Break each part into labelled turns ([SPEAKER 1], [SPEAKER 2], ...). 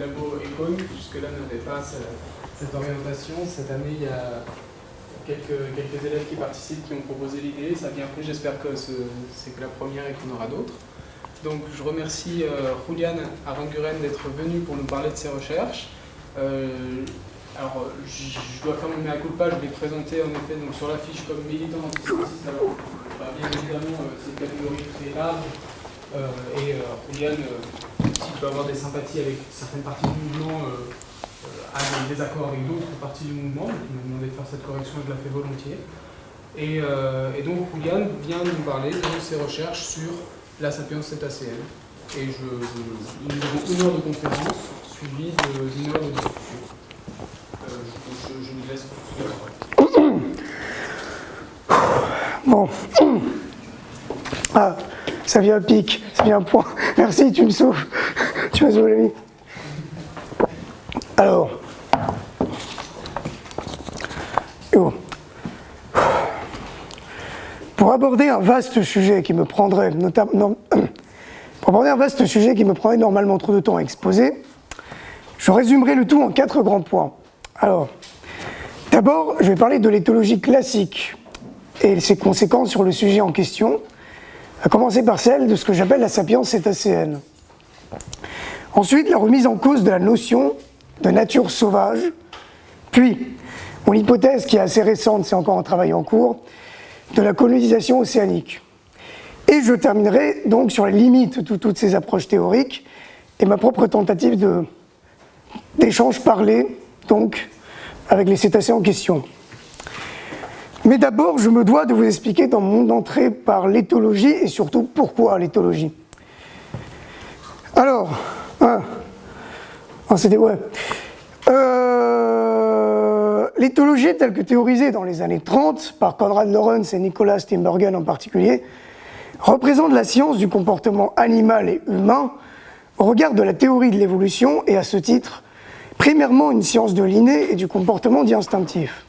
[SPEAKER 1] labo Econ, qui jusque-là n'avait pas cette orientation. Cette année, il y a quelques élèves qui participent, qui ont proposé l'idée. Ça a bien pris, j'espère que c'est que la première et qu'il y en aura d'autres. Donc je remercie Julian Aranguren d'être venu pour nous parler de ses recherches. Alors je dois faire mon mea culpa, je l'ai présenté en effet donc, sur la fiche comme militant antisémitiste. Alors bien évidemment c'est une catégorie très large et Julian, s'il peut avoir des sympathies avec certaines parties du mouvement, a des désaccords avec d'autres parties du mouvement, donc il m'a demandé de faire cette correction et je la fais volontiers. Et donc Julian vient nous parler de ses recherches sur la sapiens cétacéenne. Et nous avons 1 heure de conférence suivie d'1 heure de discussion. Je vous laisse poursuivre.
[SPEAKER 2] Bon. Ah, ça vient à pic, ça vient à point. Merci, tu me sauves. Tu m'as sauvé la vie. Alors. Oh. Pour aborder un vaste sujet qui me prendrait normalement trop de temps à exposer, je résumerai le tout en 4 grands points. Alors, d'abord, je vais parler de l'éthologie classique et ses conséquences sur le sujet en question, à commencer par celle de ce que j'appelle la sapiens cétacéenne. Ensuite, la remise en cause de la notion de nature sauvage, puis mon hypothèse qui est assez récente, c'est encore un travail en cours, de la colonisation océanique. Et je terminerai donc sur les limites de toutes ces approches théoriques et ma propre tentative d'échange parlé, donc, avec les cétacés en question. Mais d'abord, je me dois de vous expliquer dans mon entrée par l'éthologie et surtout pourquoi l'éthologie. Alors, l'éthologie telle que théorisée dans les années 30 par Konrad Lorenz et Nicholas Tinbergen en particulier représente la science du comportement animal et humain au regard de la théorie de l'évolution et à ce titre, primairement une science de l'inné et du comportement dit instinctif.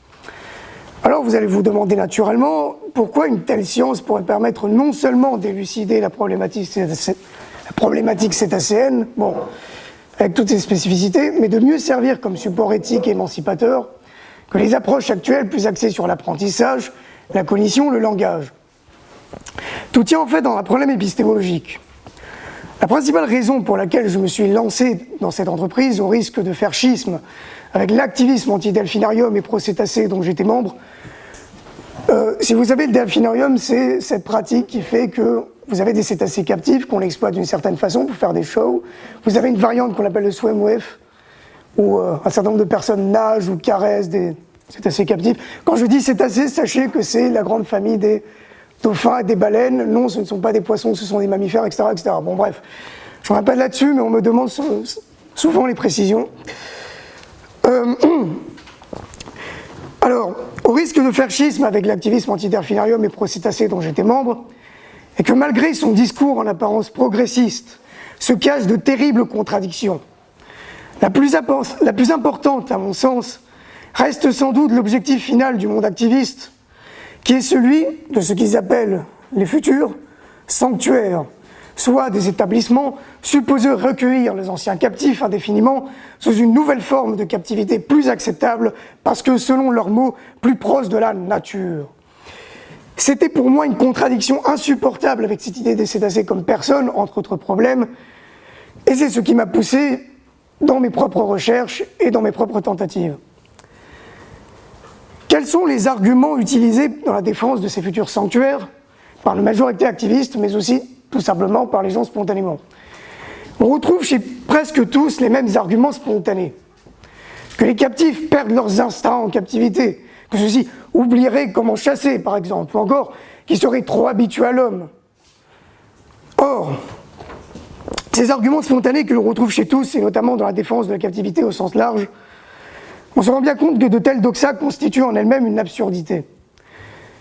[SPEAKER 2] Alors vous allez vous demander naturellement pourquoi une telle science pourrait permettre non seulement d'élucider la problématique cétacéenne, bon, avec toutes ses spécificités, mais de mieux servir comme support éthique et émancipateur que les approches actuelles plus axées sur l'apprentissage, la cognition, le langage. Tout tient en fait dans un problème épistémologique. La principale raison pour laquelle je me suis lancé dans cette entreprise, au risque de faire schisme avec l'activisme anti-delphinarium et pro-cétacé dont j'étais membre, si vous savez, le delphinarium, c'est cette pratique qui fait que vous avez des cétacés captifs qu'on exploite d'une certaine façon pour faire des shows. Vous avez une variante qu'on appelle le swim wave, où un certain nombre de personnes nagent ou caressent des cétacés captifs. Quand je dis cétacés, sachez que c'est la grande famille des dauphins et des baleines. Non, ce ne sont pas des poissons, ce sont des mammifères, etc. etc. Bon, bref, je ne reviens pas là-dessus, mais on me demande souvent les précisions. Alors, au risque de faire schisme avec l'activisme anti-delphinarium et pro-cétacé dont j'étais membre, et que malgré son discours en apparence progressiste, se cachent de terribles contradictions. La plus importante, à mon sens, reste sans doute l'objectif final du monde activiste, qui est celui de ce qu'ils appellent les futurs sanctuaires, soit des établissements supposés recueillir les anciens captifs indéfiniment sous une nouvelle forme de captivité plus acceptable parce que, selon leurs mots, plus proche de la nature. C'était pour moi une contradiction insupportable avec cette idée des cétacés comme personne, entre autres problèmes, et c'est ce qui m'a poussé dans mes propres recherches et dans mes propres tentatives. Quels sont les arguments utilisés dans la défense de ces futurs sanctuaires par la majorité activiste, mais aussi tout simplement par les gens spontanément? On retrouve chez presque tous les mêmes arguments spontanés. Que les captifs perdent leurs instincts en captivité, que ceux-ci oublieraient comment chasser, par exemple, ou encore qu'ils seraient trop habitués à l'homme. Or, ces arguments spontanés que l'on retrouve chez tous, et notamment dans la défense de la captivité au sens large, on se rend bien compte que de telles doxas constituent en elles-mêmes une absurdité.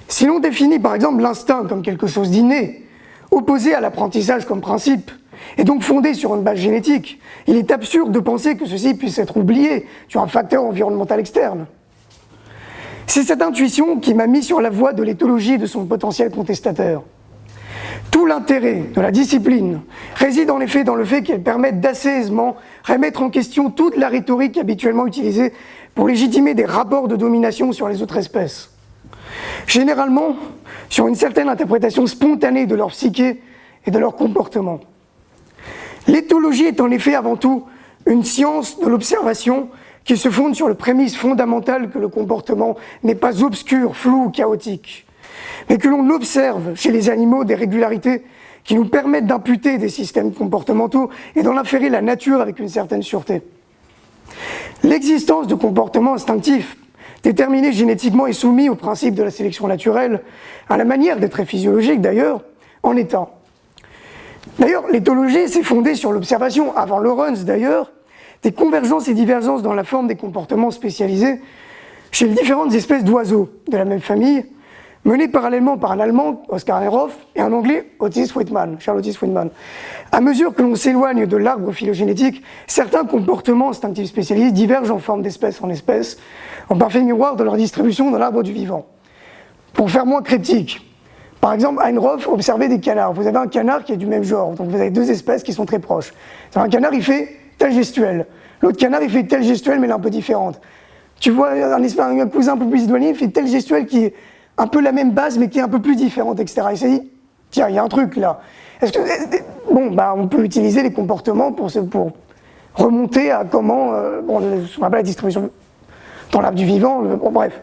[SPEAKER 2] Si l'on définit par exemple l'instinct comme quelque chose d'inné, opposé à l'apprentissage comme principe, et donc fondé sur une base génétique, il est absurde de penser que ceci puisse être oublié sur un facteur environnemental externe. C'est cette intuition qui m'a mis sur la voie de l'éthologie et de son potentiel contestataire. Tout l'intérêt de la discipline réside en effet dans le fait qu'elle permette d'assez aisément remettre en question toute la rhétorique habituellement utilisée pour légitimer des rapports de domination sur les autres espèces. Généralement, sur une certaine interprétation spontanée de leur psyché et de leur comportement. L'éthologie est en effet avant tout une science de l'observation qui se fonde sur le prémisse fondamentale que le comportement n'est pas obscur, flou ou chaotique, mais que l'on observe chez les animaux des régularités qui nous permettent d'imputer des systèmes comportementaux et d'en inférer la nature avec une certaine sûreté. L'existence de comportements instinctifs, déterminés génétiquement et soumis au principe de la sélection naturelle, à la manière des traits physiologiques d'ailleurs, en est un. D'ailleurs, l'éthologie s'est fondée sur l'observation, avant Lawrence d'ailleurs, des convergences et divergences dans la forme des comportements spécialisés chez les différentes espèces d'oiseaux de la même famille, menées parallèlement par un Allemand, Oskar Herhoff, et un Anglais, Charles Otis Whitman. À mesure que l'on s'éloigne de l'arbre phylogénétique, certains comportements instinctifs spécialisés divergent en forme d'espèce en espèce, en parfait miroir de leur distribution dans l'arbre du vivant. Pour faire moins cryptique, par exemple, Herhoff observait des canards. Vous avez un canard qui est du même genre, donc vous avez deux espèces qui sont très proches. Un canard, il fait telle gestuelle. L'autre canard, il fait telle gestuelle, mais elle est un peu différente. Tu vois un cousin un peu plus éloigné, il fait telle gestuelle qui est un peu la même base, mais qui est un peu plus différente, etc. Et c'est dit, tiens, il y a un truc là. On peut utiliser les comportements pour remonter à comment, ce qu'on appelle la distribution dans l'arbre du vivant, bref.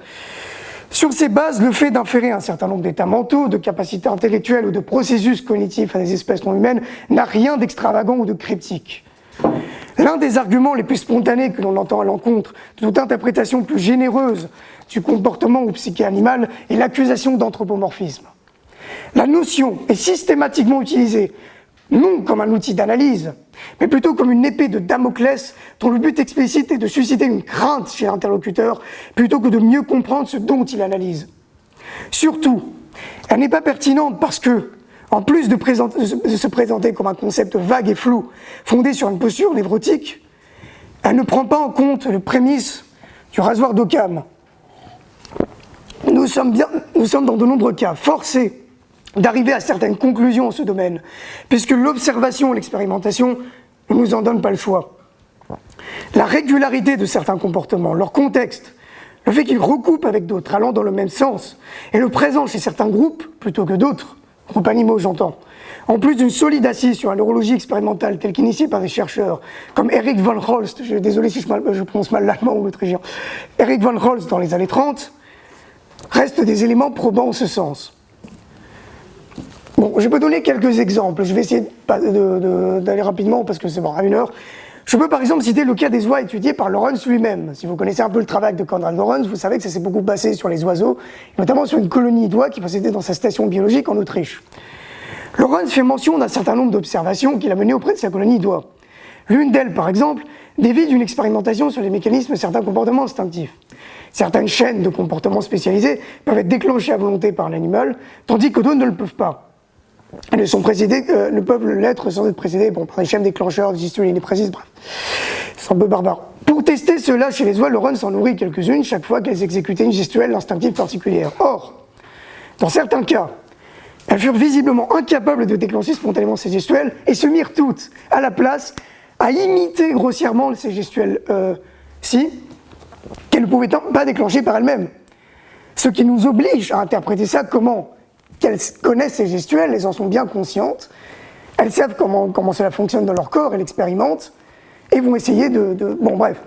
[SPEAKER 2] Sur ces bases, le fait d'inférer un certain nombre d'états mentaux, de capacités intellectuelles ou de processus cognitifs à des espèces non humaines n'a rien d'extravagant ou de cryptique. L'un des arguments les plus spontanés que l'on entend à l'encontre de toute interprétation plus généreuse du comportement ou psyché animal est l'accusation d'anthropomorphisme. La notion est systématiquement utilisée, non comme un outil d'analyse, mais plutôt comme une épée de Damoclès dont le but explicite est de susciter une crainte chez l'interlocuteur plutôt que de mieux comprendre ce dont il analyse. Surtout, elle n'est pas pertinente parce que, en plus de se présenter comme un concept vague et flou, fondé sur une posture névrotique, elle ne prend pas en compte le prémisse du rasoir d'Occam. Nous sommes dans de nombreux cas forcés d'arriver à certaines conclusions en ce domaine, puisque l'observation et l'expérimentation ne nous en donnent pas le choix. La régularité de certains comportements, leur contexte, le fait qu'ils recoupent avec d'autres allant dans le même sens, et le présent chez certains groupes plutôt que d'autres, groupes animaux j'entends, en plus d'une solide assise sur la neurologie expérimentale telle qu'initiée par des chercheurs comme Erich von Holst, désolé si je prononce mal l'allemand ou l'autrichien, Erich von Holst dans les années 30, restent des éléments probants en ce sens. Bon, je peux donner quelques exemples, je vais essayer d'aller rapidement parce que c'est bon, à une heure. Je peux par exemple citer le cas des oies étudiées par Lawrence lui-même. Si vous connaissez un peu le travail de Konrad Lorenz, vous savez que ça s'est beaucoup basé sur les oiseaux, notamment sur une colonie d'oies qui possédait dans sa station biologique en Autriche. Lorenz fait mention d'un certain nombre d'observations qu'il a menées auprès de sa colonie d'oies. L'une d'elles, par exemple, dévie d'une expérimentation sur les mécanismes de certains comportements instinctifs. Certaines chaînes de comportements spécialisés peuvent être déclenchées à volonté par l'animal, tandis que d'autres ne le peuvent pas. Elles ne peuvent l'être sans être précédées par des chaînes déclencheurs, des histoires précises, bref. C'est un peu barbare. Pour tester cela chez les oies, Lorenz en nourrit quelques-unes chaque fois qu'elles exécutaient une gestuelle instinctive particulière. Or, dans certains cas, elles furent visiblement incapables de déclencher spontanément ces gestuelles et se mirent toutes, à la place, à imiter grossièrement ces gestuelles-ci, qu'elles ne pouvaient pas déclencher par elles-mêmes. Ce qui nous oblige à interpréter ça comment ? Qu'elles connaissent ces gestuelles, elles en sont bien conscientes, elles savent comment cela fonctionne dans leur corps, elles l'expérimentent, et vont essayer Bon, bref.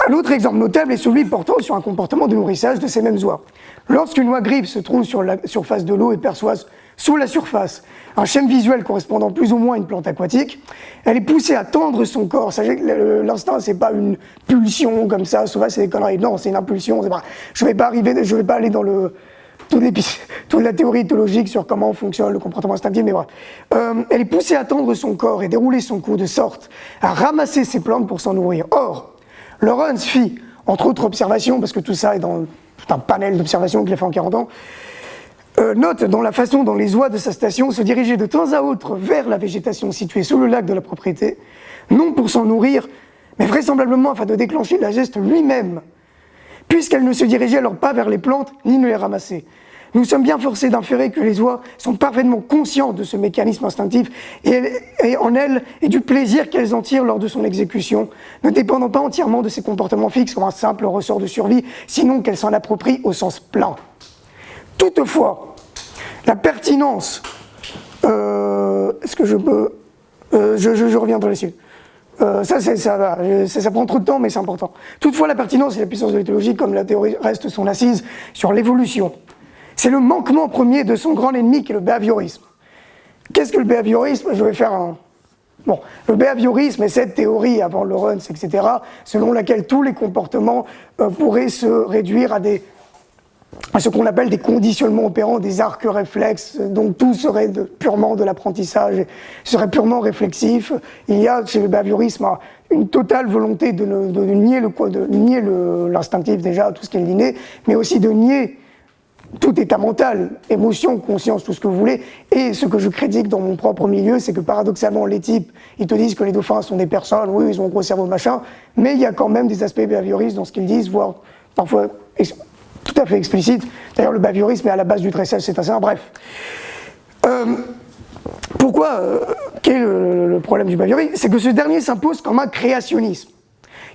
[SPEAKER 2] Un autre exemple notable est celui portant sur un comportement de nourrissage de ces mêmes oies. Lorsqu'une oie grive se trouve sur la surface de l'eau et perçoit sous la surface un schème visuel correspondant plus ou moins à une plante aquatique, elle est poussée à tendre son corps. Sachez que l'instinct, c'est pas une pulsion comme ça, souvent c'est des conneries. Non, c'est une impulsion. Je vais pas aller dans toute la théorie éthologique sur comment fonctionne le comportement instinctif, mais bref. Elle est poussée à tendre son corps et dérouler son cou de sorte à ramasser ses plantes pour s'en nourrir. Or, Lorenz fit, entre autres observations, parce que tout ça est dans tout un panel d'observations qu'il a fait en 40 ans, note dans la façon dont les oies de sa station se dirigeaient de temps à autre vers la végétation située sous le lac de la propriété, non pour s'en nourrir, mais vraisemblablement afin de déclencher la geste lui-même, puisqu'elles ne se dirigeaient alors pas vers les plantes ni ne les ramassaient, nous sommes bien forcés d'inférer que les oies sont parfaitement conscientes de ce mécanisme instinctif et en elles et du plaisir qu'elles en tirent lors de son exécution, ne dépendant pas entièrement de ces comportements fixes comme un simple ressort de survie, sinon qu'elles s'en approprient au sens plein. Toutefois, la pertinence, est-ce que je peux, je reviendrai là-dessus. Ça prend trop de temps, mais c'est important. Toutefois, la pertinence et la puissance de l'éthologie, comme la théorie reste, sont assises sur l'évolution. C'est le manquement premier de son grand ennemi qui est le behaviorisme. Qu'est-ce que le behaviorisme? Je vais faire un... Bon, le behaviorisme est cette théorie avant Lawrence, etc., selon laquelle tous les comportements pourraient se réduire à ce qu'on appelle des conditionnements opérants, des arcs réflexes, donc tout serait purement de l'apprentissage, serait purement réflexif. Il y a chez le behaviorisme une totale volonté de nier l'instinctif déjà, tout ce qui est l'inné, mais aussi de nier tout état mental, émotion, conscience, tout ce que vous voulez. Et ce que je critique dans mon propre milieu, c'est que paradoxalement, les types, ils te disent que les dauphins sont des personnes, oui, ils ont un gros cerveau, machin, mais il y a quand même des aspects behavioristes dans ce qu'ils disent, voire parfois tout à fait explicites. D'ailleurs, le behaviorisme est à la base du dressage cétacéen, bref. Quel est le problème du behaviorisme? C'est que ce dernier s'impose comme un créationnisme,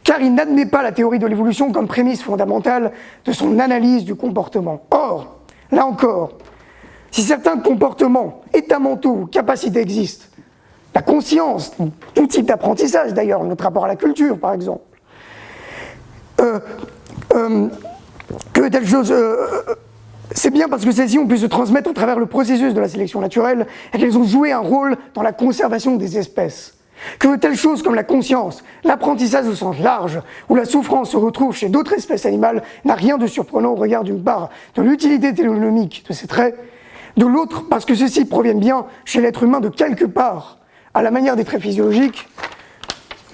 [SPEAKER 2] car il n'admet pas la théorie de l'évolution comme prémisse fondamentale de son analyse du comportement. Or, là encore, si certains comportements, états mentaux ou capacités existent, la conscience, tout type d'apprentissage d'ailleurs, notre rapport à la culture par exemple, que telle chose, c'est bien parce que celles-ci ont pu se transmettre à travers le processus de la sélection naturelle et qu'elles ont joué un rôle dans la conservation des espèces. Que telle chose comme la conscience, l'apprentissage au sens large, ou la souffrance se retrouve chez d'autres espèces animales, n'a rien de surprenant au regard d'une part de l'utilité télénomique de ces traits, de l'autre parce que ceux-ci proviennent bien chez l'être humain de quelque part, à la manière des traits physiologiques.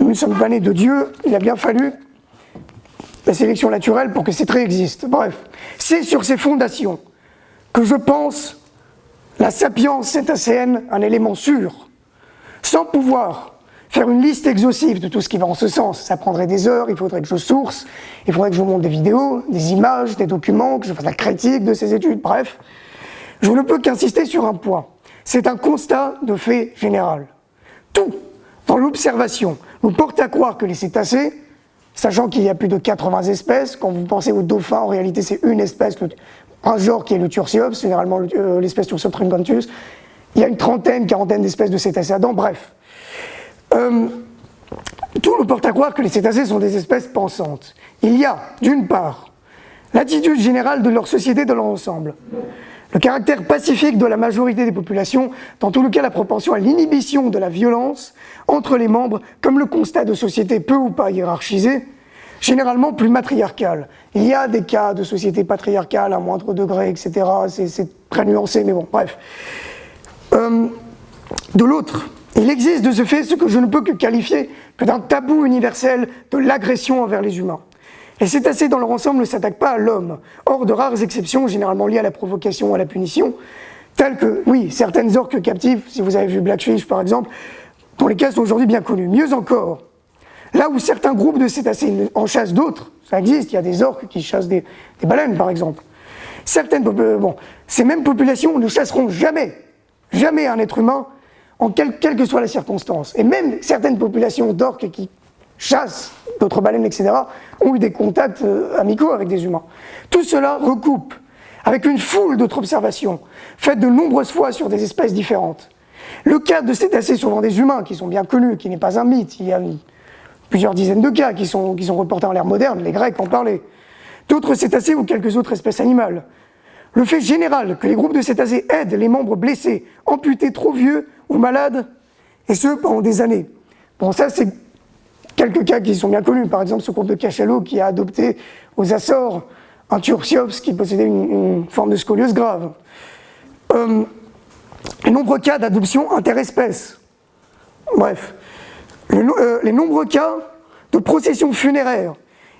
[SPEAKER 2] Nous ne sommes pas nés de Dieu, il a bien fallu la sélection naturelle pour que ces traits existent. Bref, c'est sur ces fondations que je pense la sapience cétacéenne un élément sûr. Sans pouvoir faire une liste exhaustive de tout ce qui va en ce sens, ça prendrait des heures, il faudrait que je source, il faudrait que je vous montre des vidéos, des images, des documents, que je fasse la critique de ces études, bref. Je ne peux qu'insister sur un point. C'est un constat de fait général. Tout, dans l'observation, nous porte à croire que les cétacés, sachant qu'il y a plus de 80 espèces, quand vous pensez aux dauphins, en réalité c'est une espèce, un genre qui est le Tursiops, généralement l'espèce Tursiops truncanthus, il y a une quarantaine d'espèces de cétacés à dents, bref. Tout nous porte à croire que les cétacés sont des espèces pensantes. Il y a, d'une part, l'attitude générale de leur société dans leur ensemble, le caractère pacifique de la majorité des populations, dans tout le cas la propension à l'inhibition de la violence entre les membres, comme le constat de sociétés peu ou pas hiérarchisées, généralement plus matriarcales. Il y a des cas de sociétés patriarcales à moindre degré, etc., c'est très nuancé, mais bon, bref. De l'autre, il existe de ce fait ce que je ne peux que qualifier que d'un tabou universel de l'agression envers les humains. Les cétacés dans leur ensemble ne s'attaquent pas à l'homme, hors de rares exceptions généralement liées à la provocation ou à la punition, telles que, oui, certaines orques captives, si vous avez vu Blackfish par exemple, dont les cas sont aujourd'hui bien connus. Mieux encore, là où certains groupes de cétacés en chassent d'autres, ça existe, il y a des orques qui chassent des baleines par exemple. Ces mêmes populations ne chasseront jamais un être humain, quelle que soit la circonstance. Et même certaines populations d'orques qui chassent d'autres baleines, etc., ont eu des contacts amicaux avec des humains. Tout cela recoupe avec une foule d'autres observations, faites de nombreuses fois sur des espèces différentes. Le cas de cétacés sauvant des humains, qui sont bien connus, qui n'est pas un mythe, il y a plusieurs dizaines de cas qui sont reportés en l'ère moderne, les Grecs en parlaient. D'autres cétacés ou quelques autres espèces animales. Le fait général que les groupes de cétacés aident les membres blessés, amputés, trop vieux ou malades, et ce pendant des années. Bon, ça c'est quelques cas qui sont bien connus. Par exemple, ce groupe de cachalots qui a adopté aux Açores un Tursiops qui possédait une forme de scoliose grave. Les nombreux cas d'adoption interespèces. Bref. Les nombreux cas de procession funéraire,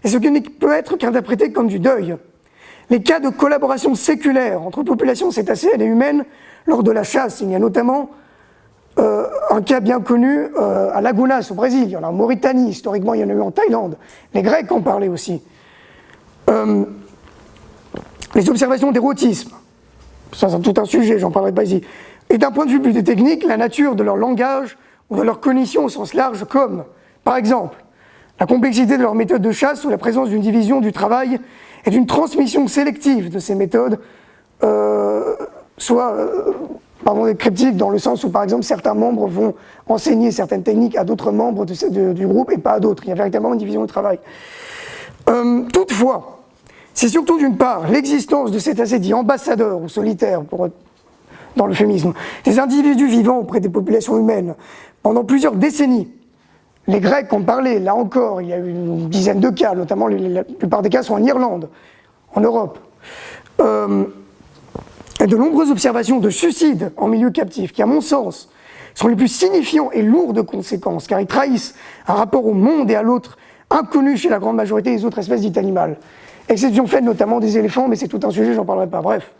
[SPEAKER 2] et ce qui ne peut être qu'interprété comme du deuil. Les cas de collaboration séculaire entre populations cétacéennes et humaines lors de la chasse. Il y a notamment un cas bien connu à Lagunas au Brésil, il y en a en Mauritanie, historiquement il y en a eu en Thaïlande. Les Grecs en parlaient aussi. Les observations d'érotisme, ça c'est tout un sujet, j'en parlerai pas ici. Et d'un point de vue plus technique, la nature de leur langage ou de leur cognition au sens large, comme, par exemple, la complexité de leur méthode de chasse ou la présence d'une division du travail et d'une transmission sélective de ces méthodes, cryptique dans le sens où, par exemple, certains membres vont enseigner certaines techniques à d'autres membres du groupe et pas à d'autres. Il y a véritablement une division du travail. Toutefois, c'est surtout d'une part l'existence de cétacés dits ambassadeurs ou solitaires, dans l'euphémisme, des individus vivant auprès des populations humaines pendant plusieurs décennies. Les Grecs en parlaient, là encore, il y a eu une dizaine de cas, notamment la plupart des cas sont en Irlande, en Europe. Et de nombreuses observations de suicides en milieu captif, qui à mon sens sont les plus signifiants et lourds de conséquences, car ils trahissent un rapport au monde et à l'autre inconnu chez la grande majorité des autres espèces dites animales. Exception faite notamment des éléphants, mais c'est tout un sujet, j'en parlerai pas. Bref,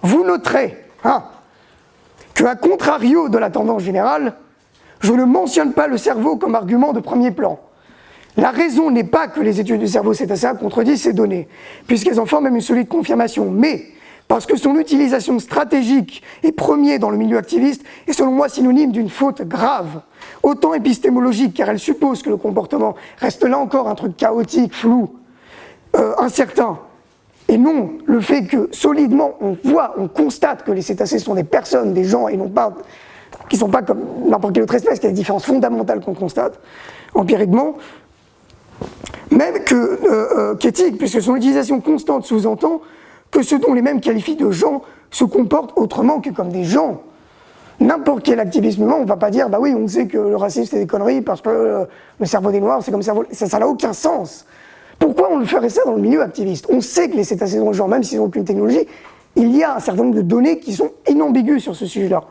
[SPEAKER 2] vous noterez qu'à contrario de la tendance générale, je ne mentionne pas le cerveau comme argument de premier plan. La raison n'est pas que les études du cerveau cétacéen contredisent ces données, puisqu'elles en forment même une solide confirmation, mais parce que son utilisation stratégique et première dans le milieu activiste est selon moi synonyme d'une faute grave, autant épistémologique, car elle suppose que le comportement reste là encore un truc chaotique, flou, incertain, et non le fait que solidement on constate que les cétacés sont des personnes, des gens, et non pas, qui ne sont pas comme n'importe quelle autre espèce, qu'il y a des différences fondamentales qu'on constate empiriquement, même qu'éthique, puisque son utilisation constante sous-entend que ceux dont les mêmes qualifient de gens se comportent autrement que comme des gens. N'importe quel activisme humain, on ne va pas dire, bah oui, on sait que le racisme c'est des conneries parce que le cerveau des Noirs c'est comme le cerveau... Ça n'a aucun sens. Pourquoi on le ferait ça dans le milieu activiste? On sait que les cétacés sont des gens, même s'ils n'ont aucune technologie, il y a un certain nombre de données qui sont inambiguës sur ce sujet-là.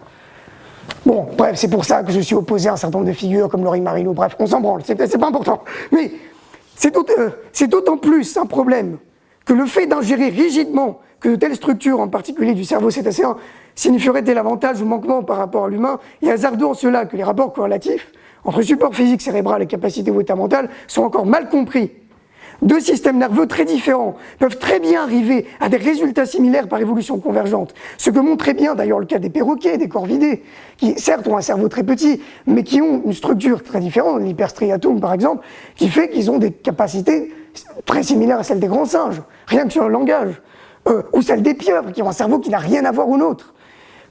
[SPEAKER 2] Bon, bref, c'est pour ça que je suis opposé à un certain nombre de figures comme Laurie Marino, bref, on s'en branle, c'est pas important. Mais c'est d'autant plus un problème que le fait d'ingérer rigidement que de telles structures, en particulier du cerveau cétacéen, signifierait tel avantage ou manquement par rapport à l'humain, et hasardeux en cela que les rapports corrélatifs entre support physique cérébral et capacité ou état mental sont encore mal compris. Deux systèmes nerveux très différents peuvent très bien arriver à des résultats similaires par évolution convergente, ce que montre très bien d'ailleurs le cas des perroquets, des corvidés, qui certes ont un cerveau très petit, mais qui ont une structure très différente, l'hyperstriatum par exemple, qui fait qu'ils ont des capacités très similaires à celles des grands singes, rien que sur le langage, ou celles des pieuvres, qui ont un cerveau qui n'a rien à voir au nôtre.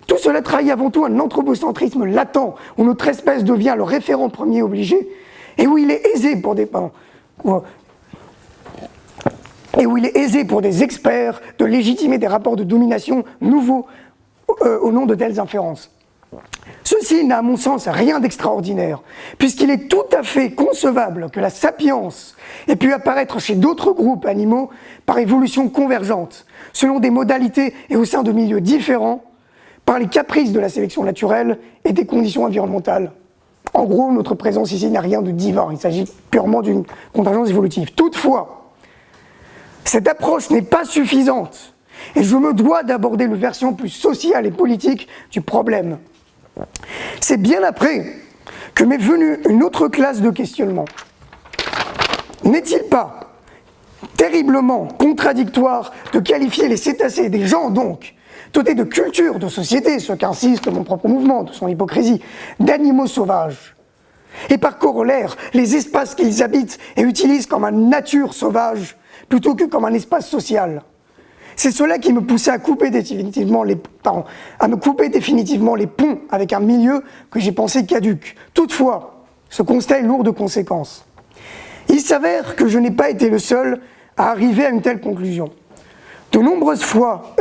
[SPEAKER 2] Tout cela trahit avant tout un anthropocentrisme latent, où notre espèce devient le référent premier obligé, et où il est aisé pour des experts de légitimer des rapports de domination nouveaux au nom de telles inférences. Ceci n'a à mon sens rien d'extraordinaire, puisqu'il est tout à fait concevable que la sapience ait pu apparaître chez d'autres groupes animaux par évolution convergente, selon des modalités et au sein de milieux différents, par les caprices de la sélection naturelle et des conditions environnementales. En gros, notre présence ici n'a rien de divin, il s'agit purement d'une contingence évolutive. Toutefois, cette approche n'est pas suffisante, et je me dois d'aborder le versant plus sociale et politique du problème. C'est bien après que m'est venue une autre classe de questionnement. N'est-il pas terriblement contradictoire de qualifier les cétacés, des gens donc, dotés de culture, de société, ce qu'insiste mon propre mouvement, de son hypocrisie, d'animaux sauvages, et par corollaire, les espaces qu'ils habitent et utilisent comme une nature sauvage, plutôt que comme un espace social. C'est cela qui me poussait à couper définitivement les ponts avec un milieu que j'ai pensé caduc. Toutefois, ce constat est lourd de conséquences. Il s'avère que je n'ai pas été le seul à arriver à une telle conclusion. De nombreuses voix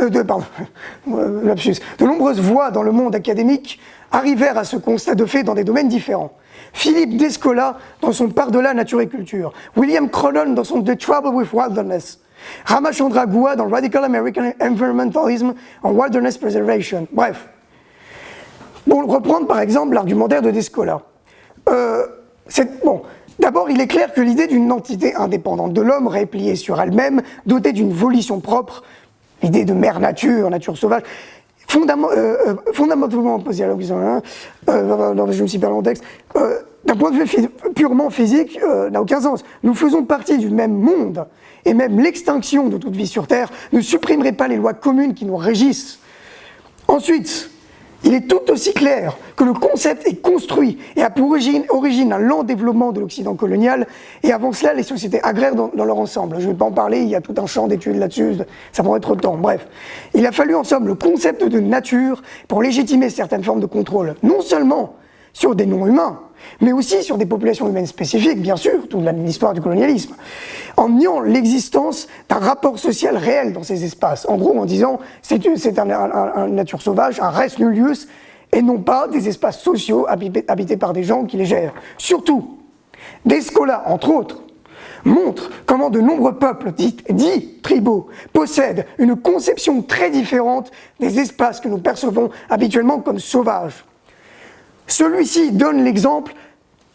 [SPEAKER 2] dans le monde académique arrivèrent à ce constat de fait dans des domaines différents. Philippe Descola dans son Par-delà nature et culture, William Cronon dans son The Trouble with Wilderness, Ramachandra Guha dans Radical American Environmentalism and Wilderness Preservation. Bref. Bon, reprendre par exemple l'argumentaire de Descola. D'abord, il est clair que l'idée d'une entité indépendante de l'homme, repliée sur elle-même, dotée d'une volition propre, l'idée de mère nature, nature sauvage, fondamentalement opposée à l'homme, je me suis perdu en texte, d'un point de vue purement physique, n'a aucun sens. Nous faisons partie du même monde, et même l'extinction de toute vie sur Terre ne supprimerait pas les lois communes qui nous régissent. Ensuite, il est tout aussi clair que le concept est construit et a pour origine un lent développement de l'Occident colonial, et avant cela les sociétés agraires dans leur ensemble. Je ne vais pas en parler, il y a tout un champ d'études là-dessus, ça prendrait trop de temps. Bref, il a fallu ensemble le concept de nature pour légitimer certaines formes de contrôle, non seulement sur des non-humains, mais aussi sur des populations humaines spécifiques, bien sûr, toute l'histoire du colonialisme, en niant l'existence d'un rapport social réel dans ces espaces. En gros, en disant c'est une nature sauvage, un res nullius, et non pas des espaces sociaux habités par des gens qui les gèrent. Surtout, Descola, entre autres, montre comment de nombreux peuples dits tribaux possèdent une conception très différente des espaces que nous percevons habituellement comme sauvages. Celui-ci donne l'exemple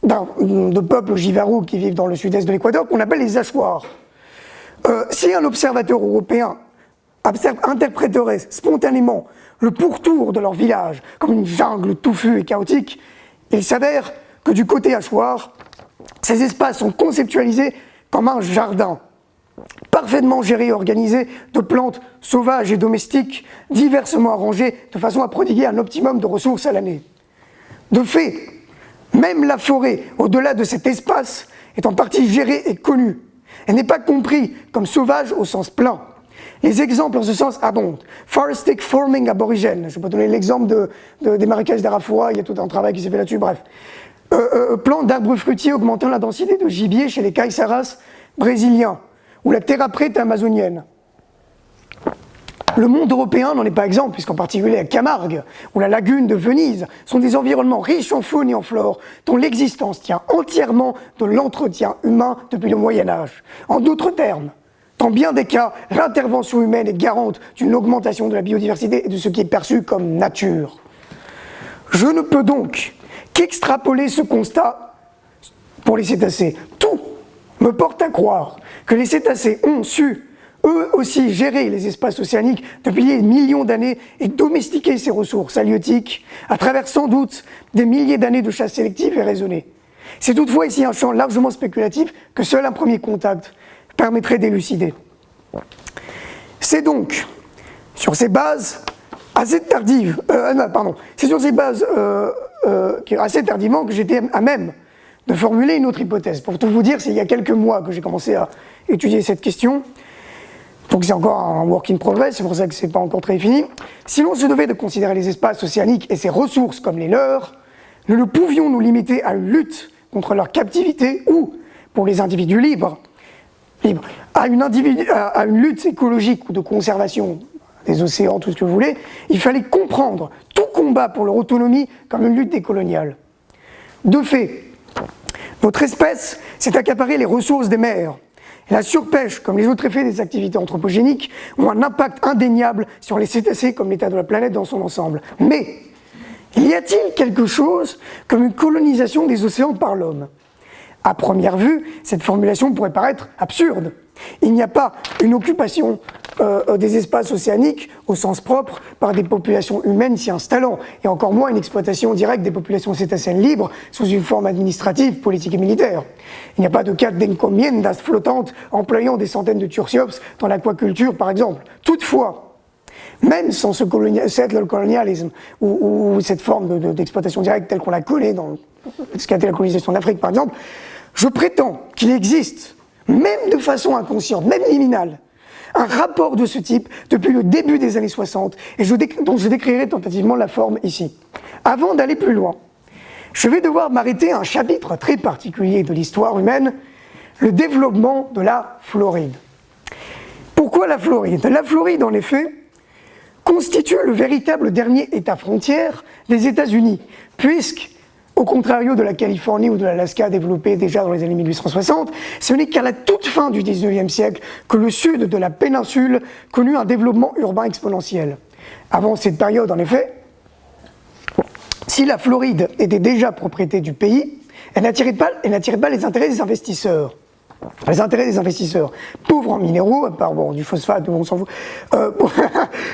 [SPEAKER 2] de peuples ogivaro qui vivent dans le sud-est de l'Équateur, qu'on appelle les Achuars. Si un observateur européen interpréterait spontanément le pourtour de leur village comme une jungle touffue et chaotique, il s'avère que du côté Achuar, ces espaces sont conceptualisés comme un jardin, parfaitement géré et organisé de plantes sauvages et domestiques, diversement arrangées de façon à prodiguer un optimum de ressources à l'année. De fait, même la forêt, au-delà de cet espace, est en partie gérée et connue. Elle n'est pas comprise comme sauvage au sens plein. Les exemples en ce sens abondent. Forestic Forming aborigène, je peux donner l'exemple des marécages d'Arafura, il y a tout un travail qui s'est fait là-dessus, bref. Plantes d'arbres fruitiers augmentant la densité de gibier chez les Caiçaras brésiliens, ou la terre prête amazonienne. Le monde européen n'en est pas exemple, puisqu'en particulier la Camargue ou la lagune de Venise sont des environnements riches en faune et en flore, dont l'existence tient entièrement de l'entretien humain depuis le Moyen-Âge. En d'autres termes, dans bien des cas, l'intervention humaine est garante d'une augmentation de la biodiversité et de ce qui est perçu comme nature. Je ne peux donc qu'extrapoler ce constat pour les cétacés. Tout me porte à croire que les cétacés ont su eux aussi gérer les espaces océaniques depuis des millions d'années et domestiquer ces ressources halieutiques à travers sans doute des milliers d'années de chasse sélective et raisonnée. C'est toutefois ici un champ largement spéculatif que seul un premier contact permettrait d'élucider. C'est donc sur ces bases assez tardives, c'est sur ces bases assez tardivement que j'étais à même de formuler une autre hypothèse. Pour tout vous dire, c'est il y a quelques mois que j'ai commencé à étudier cette question. Donc c'est encore un work in progress, c'est pour ça que c'est pas encore très fini. Si l'on se devait de considérer les espaces océaniques et ses ressources comme les leurs, nous ne pouvions nous limiter à une lutte contre leur captivité ou, pour les individus libres à une lutte écologique ou de conservation des océans, tout ce que vous voulez. Il fallait comprendre tout combat pour leur autonomie comme une lutte décoloniale. De fait, notre espèce s'est accaparée les ressources des mers. La surpêche, comme les autres effets des activités anthropogéniques, ont un impact indéniable sur les cétacés comme l'état de la planète dans son ensemble. Mais, y a-t-il quelque chose comme une colonisation des océans par l'homme ? À première vue, cette formulation pourrait paraître absurde. Il n'y a pas une occupation des espaces océaniques au sens propre par des populations humaines s'y installant, et encore moins une exploitation directe des populations cétacéennes libres sous une forme administrative, politique et militaire. Il n'y a pas de cas d'encomiendas flottantes employant des centaines de tursiops dans l'aquaculture, par exemple. Toutefois, même sans ce settler colonialisme ou cette forme d'exploitation directe telle qu'on la connaît dans ce qu'a été la colonisation d'Afrique, par exemple, je prétends qu'il existe, même de façon inconsciente, même liminale, un rapport de ce type depuis le début des années 60, et dont je décrirai tentativement la forme ici. Avant d'aller plus loin, je vais devoir m'arrêter à un chapitre très particulier de l'histoire humaine, le développement de la Floride. Pourquoi la Floride ? La Floride, en effet, constitue le véritable dernier État frontière des États-Unis, puisque, au contrario de la Californie ou de l'Alaska développée déjà dans les années 1860, ce n'est qu'à la toute fin du XIXe siècle que le sud de la péninsule connut un développement urbain exponentiel. Avant cette période, en effet, si la Floride était déjà propriété du pays, elle n'attirait pas les intérêts des investisseurs. Les intérêts des investisseurs pauvres en minéraux, à part du phosphate, on s'en fout,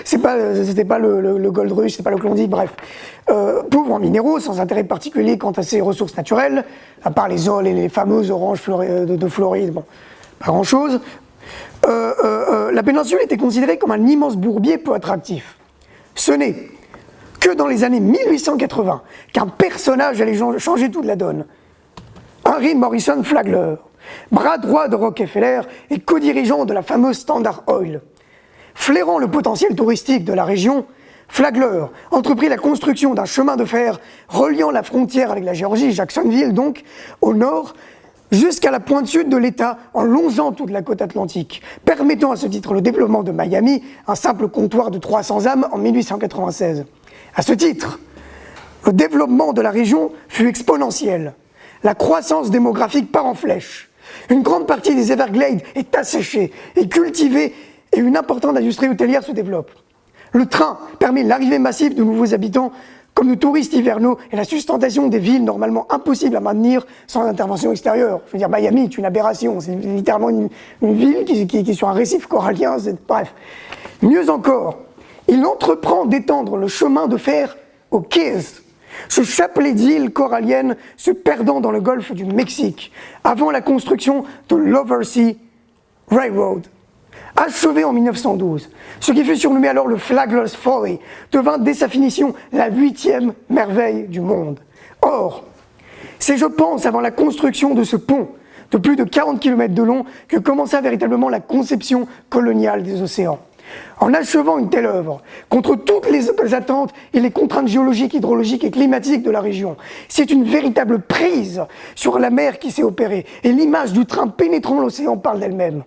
[SPEAKER 2] c'était pas le gold rush, c'était pas le klondike, bref, pauvres en minéraux, sans intérêt particulier quant à ses ressources naturelles, à part les oles et les fameuses oranges de Floride, bon, pas grand-chose. La péninsule était considérée comme un immense bourbier peu attractif. Ce n'est que dans les années 1880 qu'un personnage allait changer toute la donne. Henry Morrison Flagler, bras droit de Rockefeller et co-dirigeant de la fameuse Standard Oil. Flairant le potentiel touristique de la région, Flagler entreprit la construction d'un chemin de fer reliant la frontière avec la Géorgie, Jacksonville donc, au nord, jusqu'à la pointe sud de l'État en longeant toute la côte atlantique, permettant à ce titre le développement de Miami, un simple comptoir de 300 âmes en 1896. À ce titre, le développement de la région fut exponentiel. La croissance démographique part en flèche. Une grande partie des Everglades est asséchée et cultivée et une importante industrie hôtelière se développe. Le train permet l'arrivée massive de nouveaux habitants comme de touristes hivernaux et la sustentation des villes normalement impossibles à maintenir sans intervention extérieure. Je veux dire, Miami est une aberration, c'est littéralement une ville qui est sur un récif corallien, bref. Mieux encore, il entreprend d'étendre le chemin de fer aux Keys, ce chapelet d'îles coralliennes se perdant dans le golfe du Mexique, avant la construction de l'Oversea Railroad. Achevé en 1912, ce qui fut surnommé alors le Flagler's Folly, devint dès sa finition la 8e merveille du monde. Or, c'est je pense avant la construction de ce pont de plus de 40 km de long que commença véritablement la conception coloniale des océans. En achevant une telle œuvre, contre toutes les attentes et les contraintes géologiques, hydrologiques et climatiques de la région, c'est une véritable prise sur la mer qui s'est opérée, et l'image du train pénétrant l'océan parle d'elle-même.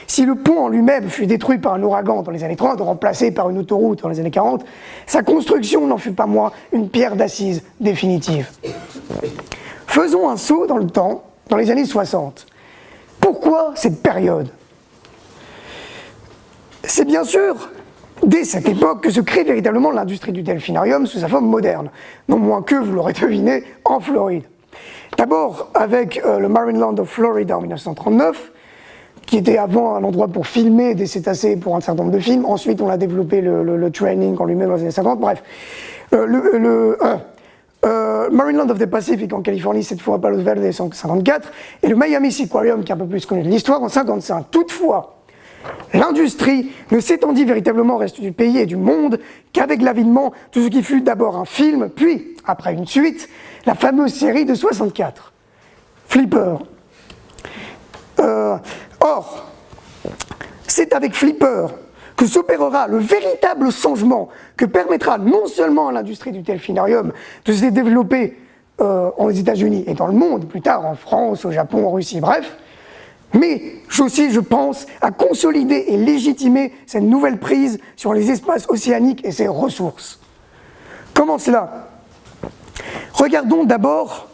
[SPEAKER 2] Si le pont en lui-même fut détruit par un ouragan dans les années 30, remplacé par une autoroute dans les années 40, sa construction n'en fut pas moins une pierre d'assise définitive. Faisons un saut dans le temps, dans les années 60. Pourquoi cette période ? C'est bien sûr dès cette époque que se crée véritablement l'industrie du delphinarium sous sa forme moderne, non moins que, vous l'aurez deviné, en Floride. D'abord avec le Marineland of Florida en 1939, qui était avant un endroit pour filmer des cétacés pour un certain nombre de films. Ensuite, on a développé le training en lui-même dans les années 50. Bref, Marineland of the Pacific en Californie, cette fois à Palos Verdes en 1954, et le Miami Seaquarium, qui est un peu plus connu de l'histoire, en 1955. Toutefois, l'industrie ne s'étendit véritablement au reste du pays et du monde qu'avec l'avènement de ce qui fut d'abord un film, puis, après une suite, la fameuse série de 64, Flipper. Or, c'est avec Flipper que s'opérera le véritable changement que permettra non seulement à l'industrie du delphinarium de se développer aux États-Unis et dans le monde, plus tard en France, au Japon, en Russie, bref, mais aussi, je pense, à consolider et légitimer cette nouvelle prise sur les espaces océaniques et ses ressources. Comment cela ? Regardons d'abord...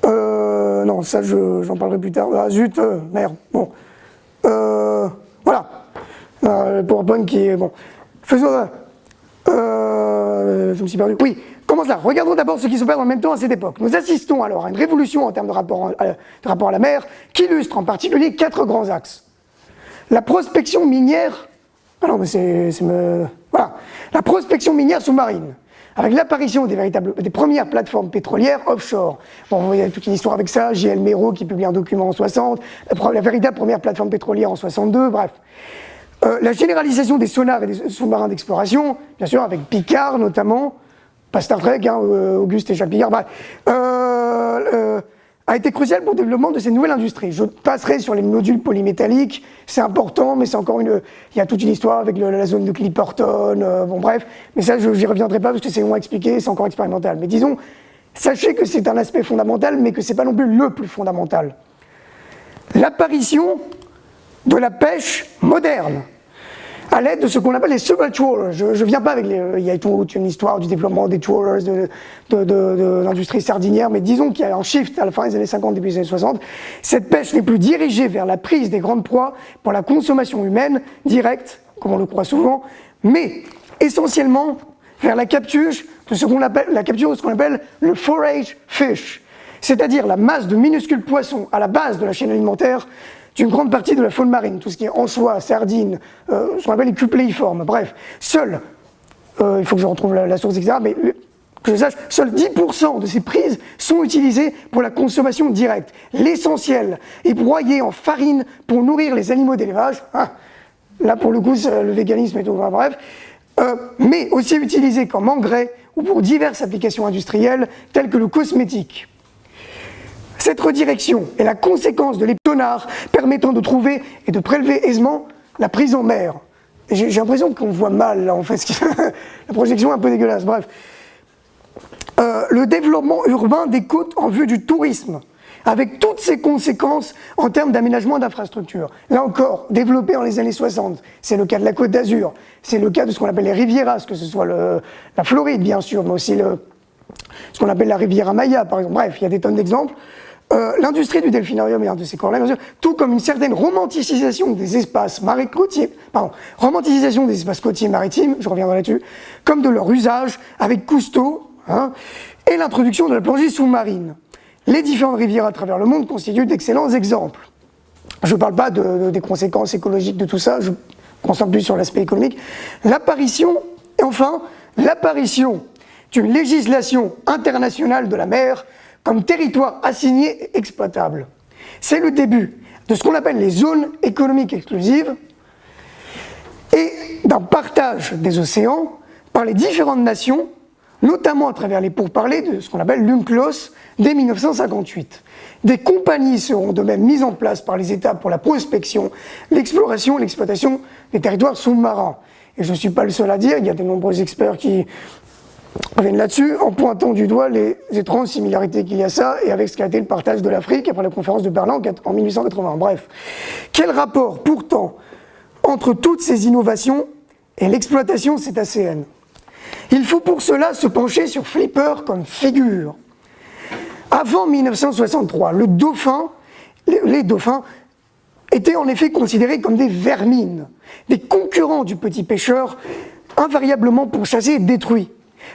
[SPEAKER 2] non, ça j'en parlerai plus tard. Ah zut, merde. Bon. Voilà. Le PowerPoint qui est... Bon. Faisons... je me suis perdu. Oui, comment cela ? Regardons d'abord ce qui s'opère en même temps à cette époque. Nous assistons alors à une révolution en termes de rapport à la mer qui illustre en particulier 4 grands axes. La prospection minière... Ah non, mais voilà. La prospection minière sous-marine, avec l'apparition des premières plateformes pétrolières offshore. Bon, il y a toute une histoire avec ça, J.L. Mero qui publie un document en 60, la véritable première plateforme pétrolière en 62, bref. La généralisation des sonars et des sous-marins d'exploration, bien sûr avec Picard notamment, pas Star Trek, hein, Auguste et Jacques Picard, bref, a été crucial pour le développement de ces nouvelles industries. Je passerai sur les modules polymétalliques, c'est important, mais c'est encore il y a toute une histoire avec la zone de Clipperton, bon bref, mais ça j'y reviendrai pas parce que c'est long à expliquer, c'est encore expérimental. Mais disons, sachez que c'est un aspect fondamental, mais que c'est pas non plus le plus fondamental. L'apparition de la pêche moderne, à l'aide de ce qu'on appelle les super trawlers. Je viens pas avec il y a toute une histoire du développement des trawlers, de l'industrie sardinière, mais disons qu'il y a un shift à la fin des années 50, début des années 60. Cette pêche n'est plus dirigée vers la prise des grandes proies pour la consommation humaine directe, comme on le croit souvent, mais essentiellement vers la capture de ce qu'on appelle le forage fish, c'est-à-dire la masse de minuscules poissons à la base de la chaîne alimentaire d'une grande partie de la faune marine, tout ce qui est anchois, sardines, ce qu'on appelle les cupléiformes, bref. Seuls, il faut que je retrouve la source, etc., mais que je sache, seuls 10% de ces prises sont utilisées pour la consommation directe. L'essentiel est broyé en farine pour nourrir les animaux d'élevage. Hein. Là, pour le coup, c'est le véganisme et tout, bref. mais aussi utilisé comme engrais ou pour diverses applications industrielles telles que le cosmétique. Cette redirection est la conséquence de l'éptonard permettant de trouver et de prélever aisément la prise en mer. J'ai l'impression qu'on voit mal là en fait, la projection est un peu dégueulasse, bref. Le développement urbain des côtes en vue du tourisme, avec toutes ses conséquences en termes d'aménagement d'infrastructures. Là encore, développé dans les années 60, c'est le cas de la Côte d'Azur, c'est le cas de ce qu'on appelle les Rivieras, que ce soit la Floride bien sûr, mais aussi ce qu'on appelle la Riviera Maya par exemple. Bref, il y a des tonnes d'exemples. L'industrie du delphinarium et un de ses corps-là, tout comme une certaine romanticisation des espaces côtiers maritimes, je reviendrai là-dessus, comme de leur usage avec Cousteau, et l'introduction de la plongée sous-marine. Les différentes rivières à travers le monde constituent d'excellents exemples. Je ne parle pas des conséquences écologiques de tout ça, je me concentre plus sur l'aspect économique. L'apparition d'une législation internationale de la mer comme territoire assigné et exploitable. C'est le début de ce qu'on appelle les zones économiques exclusives et d'un partage des océans par les différentes nations, notamment à travers les pourparlers de ce qu'on appelle l'UNCLOS dès 1958. Des compagnies seront de même mises en place par les États pour la prospection, l'exploration et l'exploitation des territoires sous-marins. Et je ne suis pas le seul à dire, il y a de nombreux experts qui reviennent là-dessus en pointant du doigt les étranges similarités qu'il y a ça et avec ce qu'a été le partage de l'Afrique après la conférence de Berlin en 1880. Bref, quel rapport pourtant entre toutes ces innovations et l'exploitation cétacéenne? Il faut pour cela se pencher sur Flipper comme figure. Avant 1963, les dauphins étaient en effet considérés comme des vermines, des concurrents du petit pêcheur, invariablement pourchassés et détruits.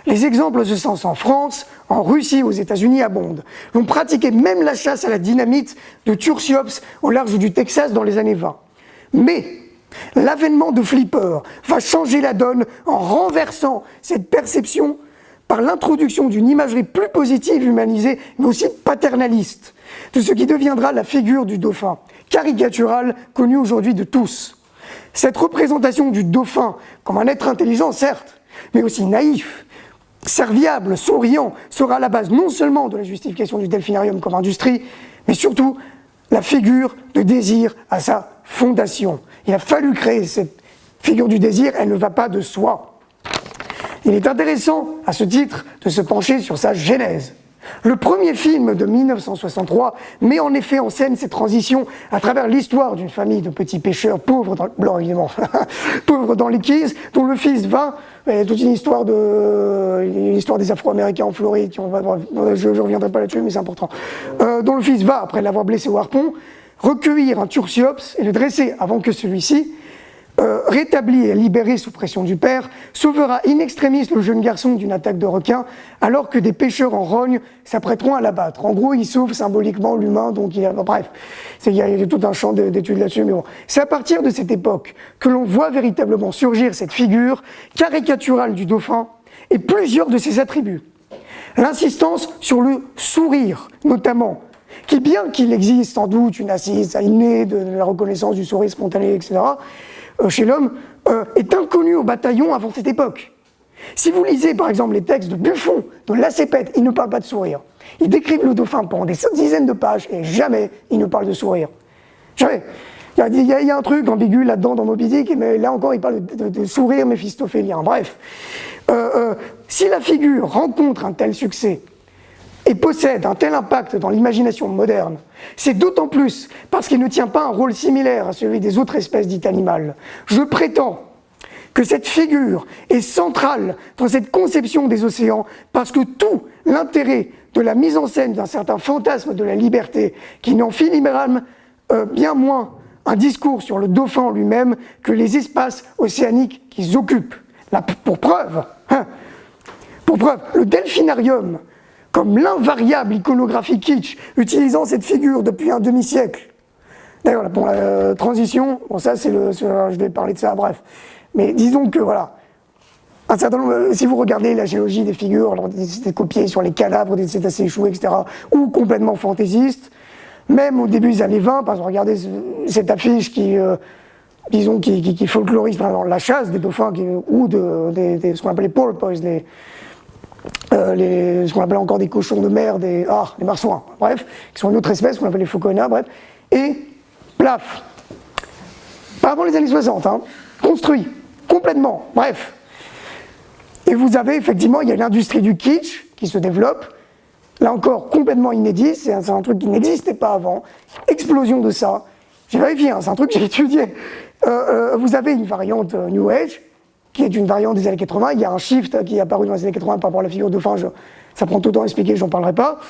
[SPEAKER 2] Les exemples de ce sens en France, en Russie, aux États-Unis abondent. L'on pratiquait même la chasse à la dynamite de Tursiops au large du Texas dans les années 20. Mais l'avènement de Flipper va changer la donne en renversant cette perception par l'introduction d'une imagerie plus positive, humanisée, mais aussi paternaliste, de ce qui deviendra la figure du dauphin, caricaturale, connue aujourd'hui de tous. Cette représentation du dauphin comme un être intelligent, certes, mais aussi naïf, serviable, souriant, sera la base non seulement de la justification du delphinarium comme industrie, mais surtout la figure de désir à sa fondation. Il a fallu créer cette figure du désir, elle ne va pas de soi. Il est intéressant, à ce titre, de se pencher sur sa genèse. Le premier film de 1963 met en effet en scène ces transitions à travers l'histoire d'une famille de petits pêcheurs pauvres dans, blancs évidemment, pauvres dans les Keys, dont le fils va, toute une histoire des Afro-Américains en Floride, je ne reviendrai pas là-dessus mais c'est important, dont le fils va, après l'avoir blessé au harpon, recueillir un Tursiops et le dresser avant que celui-ci, rétabli et libéré sous pression du père, sauvera in extremis le jeune garçon d'une attaque de requin, alors que des pêcheurs en rogne s'apprêteront à l'abattre. En gros, il sauve symboliquement l'humain, donc bref, il y a tout un champ d'études là-dessus, mais bon. C'est à partir de cette époque que l'on voit véritablement surgir cette figure caricaturale du dauphin et plusieurs de ses attributs. L'insistance sur le sourire, notamment, qui, bien qu'il existe sans doute une assise innée de la reconnaissance du sourire spontané, etc., chez l'homme, est inconnu au bataillon avant cette époque. Si vous lisez par exemple les textes de Buffon, de Lacépète, il ne parle pas de sourire. Ils décrivent le dauphin pendant des dizaines de pages et jamais il ne parle de sourire. Jamais. Il y a un truc ambigu là-dedans dans Moby Dick, mais là encore il parle de sourire méphistophélien. Bref, si la figure rencontre un tel succès et possède un tel impact dans l'imagination moderne, c'est d'autant plus parce qu'il ne tient pas un rôle similaire à celui des autres espèces dites animales. Je prétends que cette figure est centrale dans cette conception des océans parce que tout l'intérêt de la mise en scène d'un certain fantasme de la liberté qui n'en finit bien moins un discours sur le dauphin lui-même que les espaces océaniques qu'ils occupent. Là, pour preuve, le delphinarium, comme l'invariable iconographie kitsch, utilisant cette figure depuis un demi-siècle. D'ailleurs, pour la transition, bon ça je vais parler de ça, bref. Mais disons que voilà, un certain nombre, si vous regardez la géologie des figures, alors c'était copié sur les cadavres des cétacés échoués, etc., ou complètement fantaisiste, même au début des années 20, parce que regardez cette affiche qui disons, qui folklorisent la chasse des dauphins ou ce qu'on appelle les porpoises, ce qu'on appelle encore des cochons de mer, les marsouins, bref, qui sont une autre espèce qu'on appelle les phoconas, bref, et plaf. Pas avant les années 60, hein, construit, complètement, bref. Et vous avez effectivement, il y a l'industrie du kitsch qui se développe, là encore complètement inédit, c'est un truc qui n'existait pas avant, explosion de ça, j'ai vérifié, hein, c'est un truc que j'ai étudié. Vous avez une variante New Age, qui est une variante des années 80, il y a un shift qui est apparu dans les années 80 par rapport à la figure de dauphin, ça prend tout le temps à expliquer, j'en parlerai pas.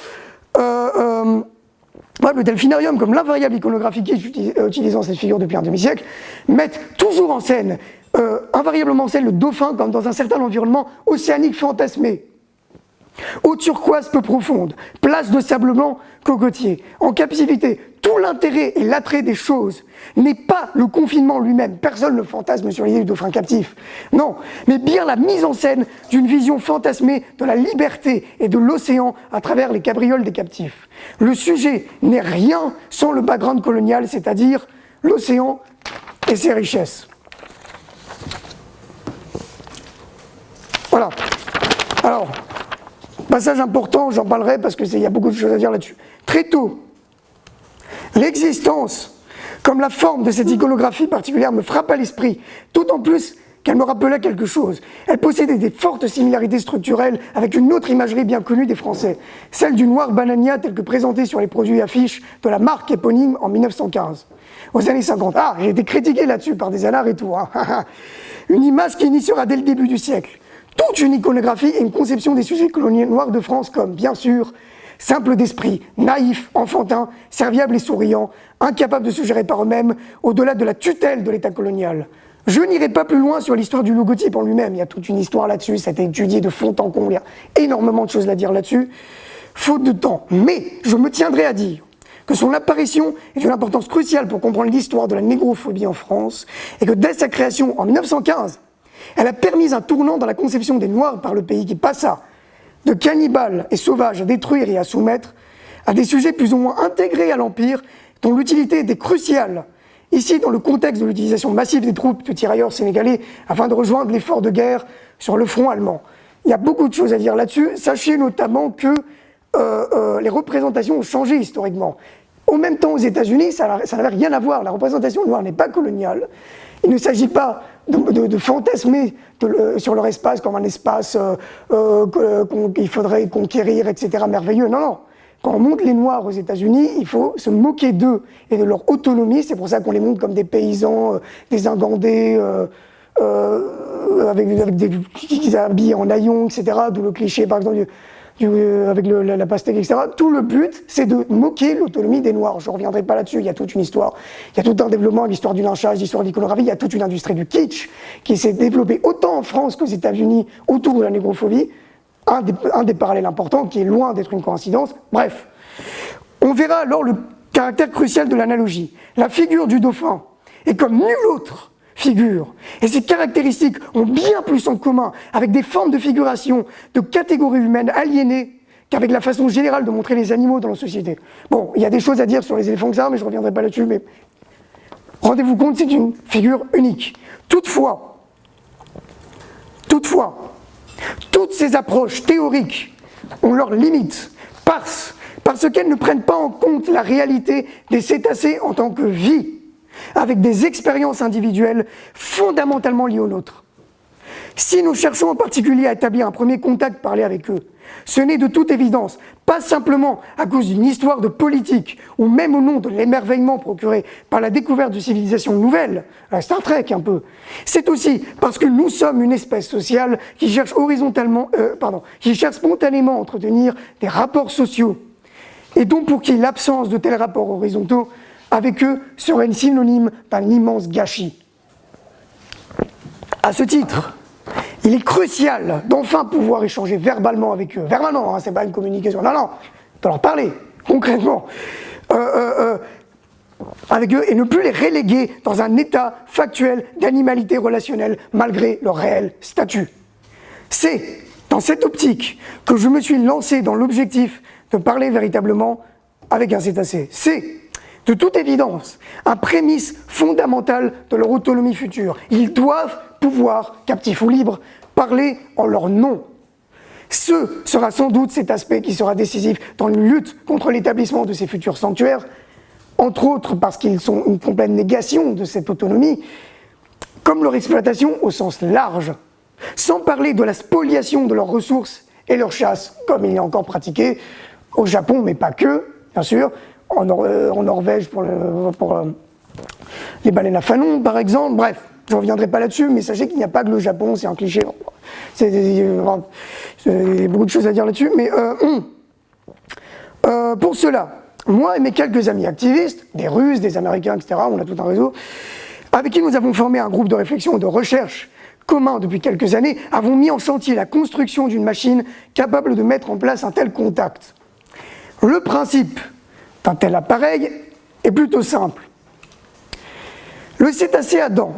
[SPEAKER 2] Le delphinarium, comme l'invariable iconographie kitsch utilisant cette figure depuis un demi-siècle, mettent toujours en scène, invariablement en scène, le dauphin comme dans un certain environnement océanique fantasmé. Eau turquoise peu profonde, place de sable blanc cocotier, en captivité. Tout l'intérêt et l'attrait des choses n'est pas le confinement lui-même, personne ne fantasme sur l'idée du dauphin captif, non, mais bien la mise en scène d'une vision fantasmée de la liberté et de l'océan à travers les cabrioles des captifs. Le sujet n'est rien sans le background colonial, c'est-à-dire l'océan et ses richesses. Voilà. Alors, passage important, j'en parlerai parce qu'il y a beaucoup de choses à dire là-dessus. Très tôt, l'existence, comme la forme de cette iconographie particulière, me frappe à l'esprit, d'autant plus qu'elle me rappelait quelque chose. Elle possédait des fortes similarités structurelles avec une autre imagerie bien connue des Français, celle du noir banania tel que présenté sur les produits et affiches de la marque éponyme en 1915. Aux années 50. Ah, j'ai été critiqué là-dessus par des anards et tout. Hein. Une image qui initiera dès le début du siècle toute une iconographie et une conception des sujets coloniaux noirs de France comme, bien sûr, simple d'esprit, naïf, enfantin, serviable et souriant, incapable de se gérer par eux-mêmes, au-delà de la tutelle de l'État colonial. Je n'irai pas plus loin sur l'histoire du logotype en lui-même, il y a toute une histoire là-dessus, ça a été étudié de fond en comble, il y a énormément de choses à dire là-dessus, faute de temps. Mais je me tiendrai à dire que son apparition est d'une importance cruciale pour comprendre l'histoire de la négrophobie en France, et que dès sa création en 1915, elle a permis un tournant dans la conception des Noirs par le pays qui passa de cannibales et sauvages à détruire et à soumettre à des sujets plus ou moins intégrés à l'Empire dont l'utilité était cruciale, ici dans le contexte de l'utilisation massive des troupes de tirailleurs sénégalais afin de rejoindre l'effort de guerre sur le front allemand. Il y a beaucoup de choses à dire là-dessus, sachez notamment que les représentations ont changé historiquement. Au même temps aux États-Unis, ça n'avait rien à voir, la représentation noire n'est pas coloniale. Il ne s'agit pas de fantasmer sur leur espace comme un espace qu'il faudrait conquérir, etc., merveilleux. Non, non. Quand on montre les Noirs aux États-Unis, il faut se moquer d'eux et de leur autonomie. C'est pour ça qu'on les montre comme des paysans, des Ingandais, qui habillent en haillons, etc., d'où le cliché, par exemple, avec la pastèque, etc. Tout le but, c'est de moquer l'autonomie des Noirs. Je ne reviendrai pas là-dessus, il y a toute une histoire. Il y a tout un développement, l'histoire du lynchage, l'histoire de l'iconographie, il y a toute une industrie du kitsch qui s'est développée autant en France qu'aux États-Unis autour de la négrophobie. Un des parallèles importants, qui est loin d'être une coïncidence. Bref, on verra alors le caractère crucial de l'analogie. La figure du dauphin est comme nulle autre figure. Et ces caractéristiques ont bien plus en commun avec des formes de figuration de catégories humaines aliénées qu'avec la façon générale de montrer les animaux dans la société. Bon, il y a des choses à dire sur les éléphants que ça, mais je ne reviendrai pas là-dessus, mais rendez-vous compte, c'est une figure unique. Toutefois, toutes ces approches théoriques ont leurs limites parce qu'elles ne prennent pas en compte la réalité des cétacés en tant que vie, avec des expériences individuelles fondamentalement liées aux nôtres. Si nous cherchons en particulier à établir un premier contact parlé avec eux, ce n'est de toute évidence pas simplement à cause d'une histoire de politique ou même au nom de l'émerveillement procuré par la découverte de civilisations nouvelles, Star Trek un peu. C'est aussi parce que nous sommes une espèce sociale qui cherche spontanément à entretenir des rapports sociaux et donc pour qui l'absence de tels rapports horizontaux avec eux serait une synonyme d'un immense gâchis. À ce titre, il est crucial d'enfin pouvoir échanger verbalement avec eux. Verbalement, hein, c'est pas une communication. Non, de leur parler, concrètement, avec eux et ne plus les reléguer dans un état factuel d'animalité relationnelle malgré leur réel statut. C'est dans cette optique que je me suis lancé dans l'objectif de parler véritablement avec un cétacé. C'est de toute évidence, un prémisse fondamental de leur autonomie future. Ils doivent pouvoir, captifs ou libres, parler en leur nom. Ce sera sans doute cet aspect qui sera décisif dans une lutte contre l'établissement de ces futurs sanctuaires, entre autres parce qu'ils sont une complète négation de cette autonomie, comme leur exploitation au sens large, sans parler de la spoliation de leurs ressources et leur chasse, comme il est encore pratiqué au Japon, mais pas que, bien sûr, en Norvège pour les baleines à fanon, par exemple. Bref, je ne reviendrai pas là-dessus, mais sachez qu'il n'y a pas que le Japon, c'est un cliché. Il y a beaucoup de choses à dire là-dessus, mais pour cela, moi et mes quelques amis activistes, des Russes, des Américains, etc., on a tout un réseau, avec qui nous avons formé un groupe de réflexion et de recherche commun depuis quelques années, avons mis en chantier la construction d'une machine capable de mettre en place un tel contact. Le principe d'un tel appareil est plutôt simple. Le cétacé à dents,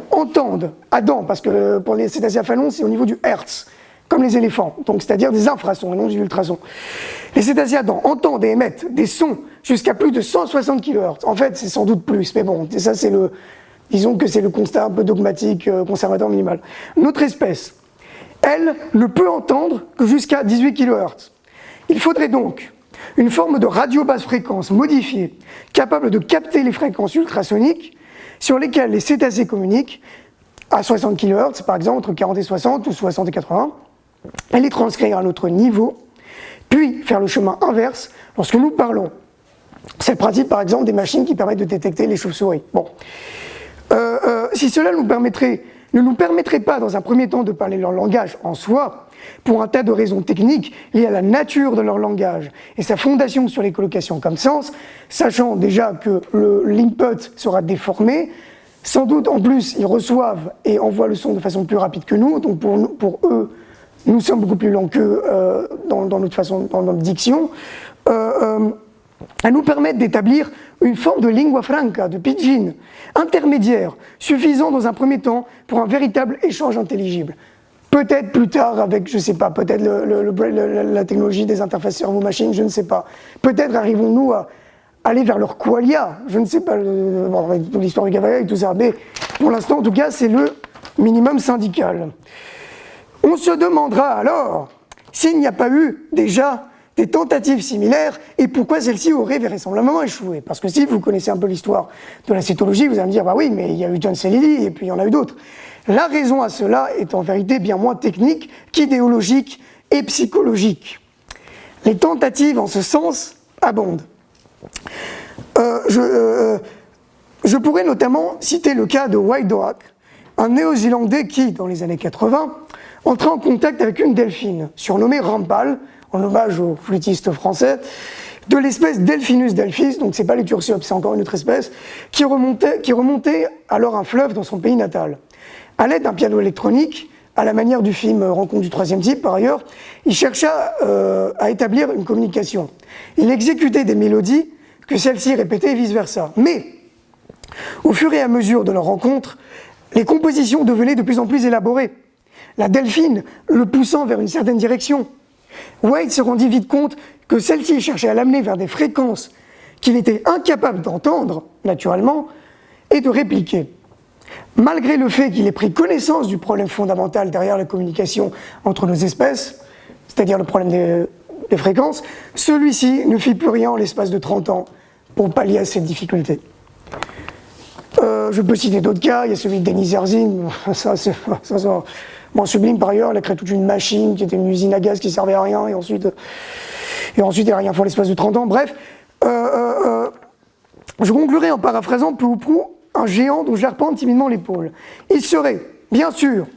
[SPEAKER 2] parce que pour les cétacés à fanon, c'est au niveau du hertz, comme les éléphants, donc c'est-à-dire des infrasons et non des ultrasons. Les cétacés à dents entendent et émettent des sons jusqu'à plus de 160 kHz. En fait, c'est sans doute plus, mais bon, ça c'est disons que c'est le constat un peu dogmatique, conservateur minimal. Notre espèce, elle, ne peut entendre que jusqu'à 18 kHz. Il faudrait donc une forme de radio basse fréquence modifiée, capable de capter les fréquences ultrasoniques sur lesquelles les cétacés communiquent à 60 kHz, par exemple, entre 40 et 60 ou 60 et 80, et les transcrire à notre niveau, puis faire le chemin inverse lorsque nous parlons. C'est le principe, par exemple, des machines qui permettent de détecter les chauves-souris. Bon. Si cela ne nous permettrait pas, dans un premier temps, de parler leur langage en soi, pour un tas de raisons techniques liées à la nature de leur langage et sa fondation sur les collocations comme sens, sachant déjà que l'input sera déformé, sans doute en plus ils reçoivent et envoient le son de façon plus rapide que nous, donc pour eux, nous sommes beaucoup plus lents qu'eux dans notre diction, à nous permettre d'établir une forme de lingua franca, de pidgin, intermédiaire, suffisant dans un premier temps pour un véritable échange intelligible. Peut-être plus tard avec, je ne sais pas, peut-être la technologie des interfaces cerveau-machine, je ne sais pas. Peut-être arrivons-nous à aller vers leur qualia, je ne sais pas, l'histoire du cavalier et tout ça, mais pour l'instant, en tout cas, c'est le minimum syndical. On se demandera alors s'il n'y a pas eu déjà des tentatives similaires et pourquoi celles-ci auraient vraisemblablement échoué. Parce que si vous connaissez un peu l'histoire de la cétologie, vous allez me dire, bah oui, mais il y a eu John Selili et puis il y en a eu d'autres. La raison à cela est en vérité bien moins technique qu'idéologique et psychologique. Les tentatives en ce sens abondent. Je pourrais notamment citer le cas de White Doak, un néo-zélandais qui, dans les années 80, entrait en contact avec une delphine, surnommée Rampal, en hommage au flûtiste français, de l'espèce Delphinus delphis, donc c'est pas les tursiops, c'est encore une autre espèce, qui remontait alors un fleuve dans son pays natal. À l'aide d'un piano électronique, à la manière du film Rencontre du troisième type par ailleurs, il chercha à établir une communication. Il exécutait des mélodies que celles-ci répétaient et vice-versa. Mais, au fur et à mesure de leur rencontre, les compositions devenaient de plus en plus élaborées, la delphine le poussant vers une certaine direction. White se rendit vite compte que celle-ci cherchait à l'amener vers des fréquences qu'il était incapable d'entendre, naturellement, et de répliquer. Malgré le fait qu'il ait pris connaissance du problème fondamental derrière la communication entre nos espèces, c'est-à-dire le problème des fréquences, celui-ci ne fit plus rien en l'espace de 30 ans pour pallier à cette difficulté. Je peux citer d'autres cas, il y a celui de Denis Zerzin, ça sublime par ailleurs, elle a créé toute une machine qui était une usine à gaz qui servait à rien, et ensuite elle a rien fait en l'espace de 30 ans. Bref, je conclurai en paraphrasant peu ou prou un géant dont j'arpente timidement l'épaule. Il serait, bien sûr,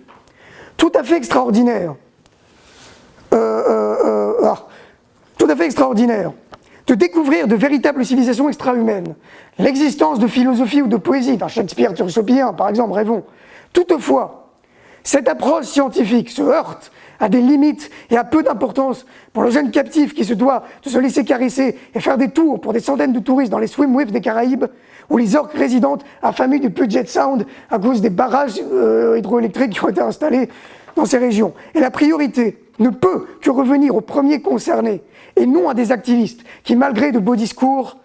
[SPEAKER 2] tout à fait extraordinaire, de découvrir de véritables civilisations extra-humaines, l'existence de philosophie ou de poésie, d'un Shakespeare tursopien, par exemple, rêvons. Toutefois, cette approche scientifique se heurte à des limites et à peu d'importance pour le jeune captif qui se doit de se laisser caresser et faire des tours pour des centaines de touristes dans les swimweaves des Caraïbes, ou les orques résidentes affamées du Puget Sound à cause des barrages hydroélectriques qui ont été installés dans ces régions. Et la priorité ne peut que revenir aux premiers concernés, et non à des activistes qui, malgré de beaux discours,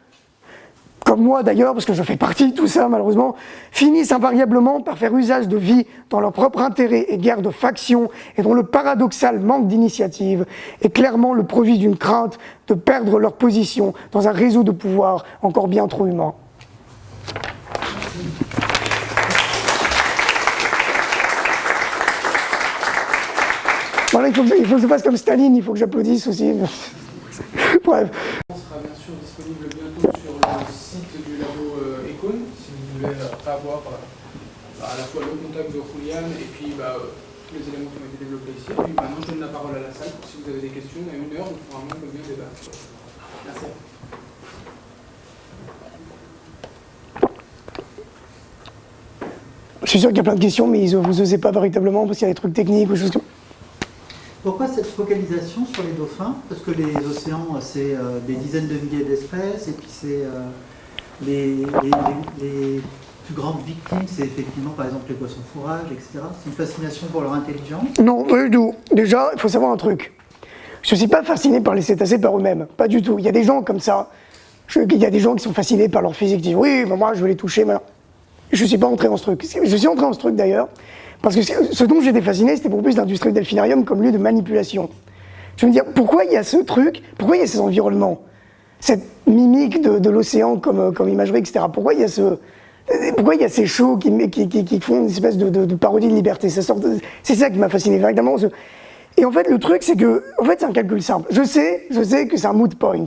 [SPEAKER 2] comme moi d'ailleurs, parce que je fais partie de tout ça malheureusement, finissent invariablement par faire usage de vie dans leur propre intérêt et guerre de faction, et dont le paradoxal manque d'initiative est clairement le produit d'une crainte de perdre leur position dans un réseau de pouvoir encore bien trop humain. Voilà, il faut que je fasse comme Staline, il faut que j'applaudisse aussi. Bref.
[SPEAKER 1] On sera bien sûr disponible bientôt sur le site du labo Econ, si vous voulez avoir à la fois le contact de Julian et puis tous les éléments qui ont été développés ici. Et puis maintenant, je donne la parole à la salle pour si vous avez des questions. À 1 heure, on peut bien débattre. Merci.
[SPEAKER 2] Je suis sûr qu'il y a plein de questions, mais vous n'osez pas véritablement parce qu'il y a des trucs techniques ou des choses comme ça.
[SPEAKER 3] Pourquoi cette focalisation sur les dauphins? Parce que les océans, c'est des dizaines de milliers d'espèces, et puis c'est les plus grandes victimes, c'est effectivement par exemple les poissons fourrages, etc. C'est une fascination pour leur intelligence?
[SPEAKER 2] Non, pas du tout. Déjà, il faut savoir un truc. Je ne suis pas fasciné par les cétacés par eux-mêmes, pas du tout. Il y a des gens comme ça, il y a des gens qui sont fascinés par leur physique, qui disent oui, mais moi je veux les toucher. Mais je ne suis pas entré dans ce truc. Je suis entré dans ce truc d'ailleurs. Parce que ce dont j'étais fasciné, c'était beaucoup plus l'industrie du delphinarium comme lieu de manipulation. Je me dis, pourquoi il y a ce truc, pourquoi il y a ces environnements, cette mimique de l'océan comme imagerie, etc. Pourquoi il y a ces shows qui font une espèce de parodie de liberté? C'est ça qui m'a fasciné véritablement. Et en fait, le truc, c'est que, c'est un calcul simple. Je sais que c'est un moot point.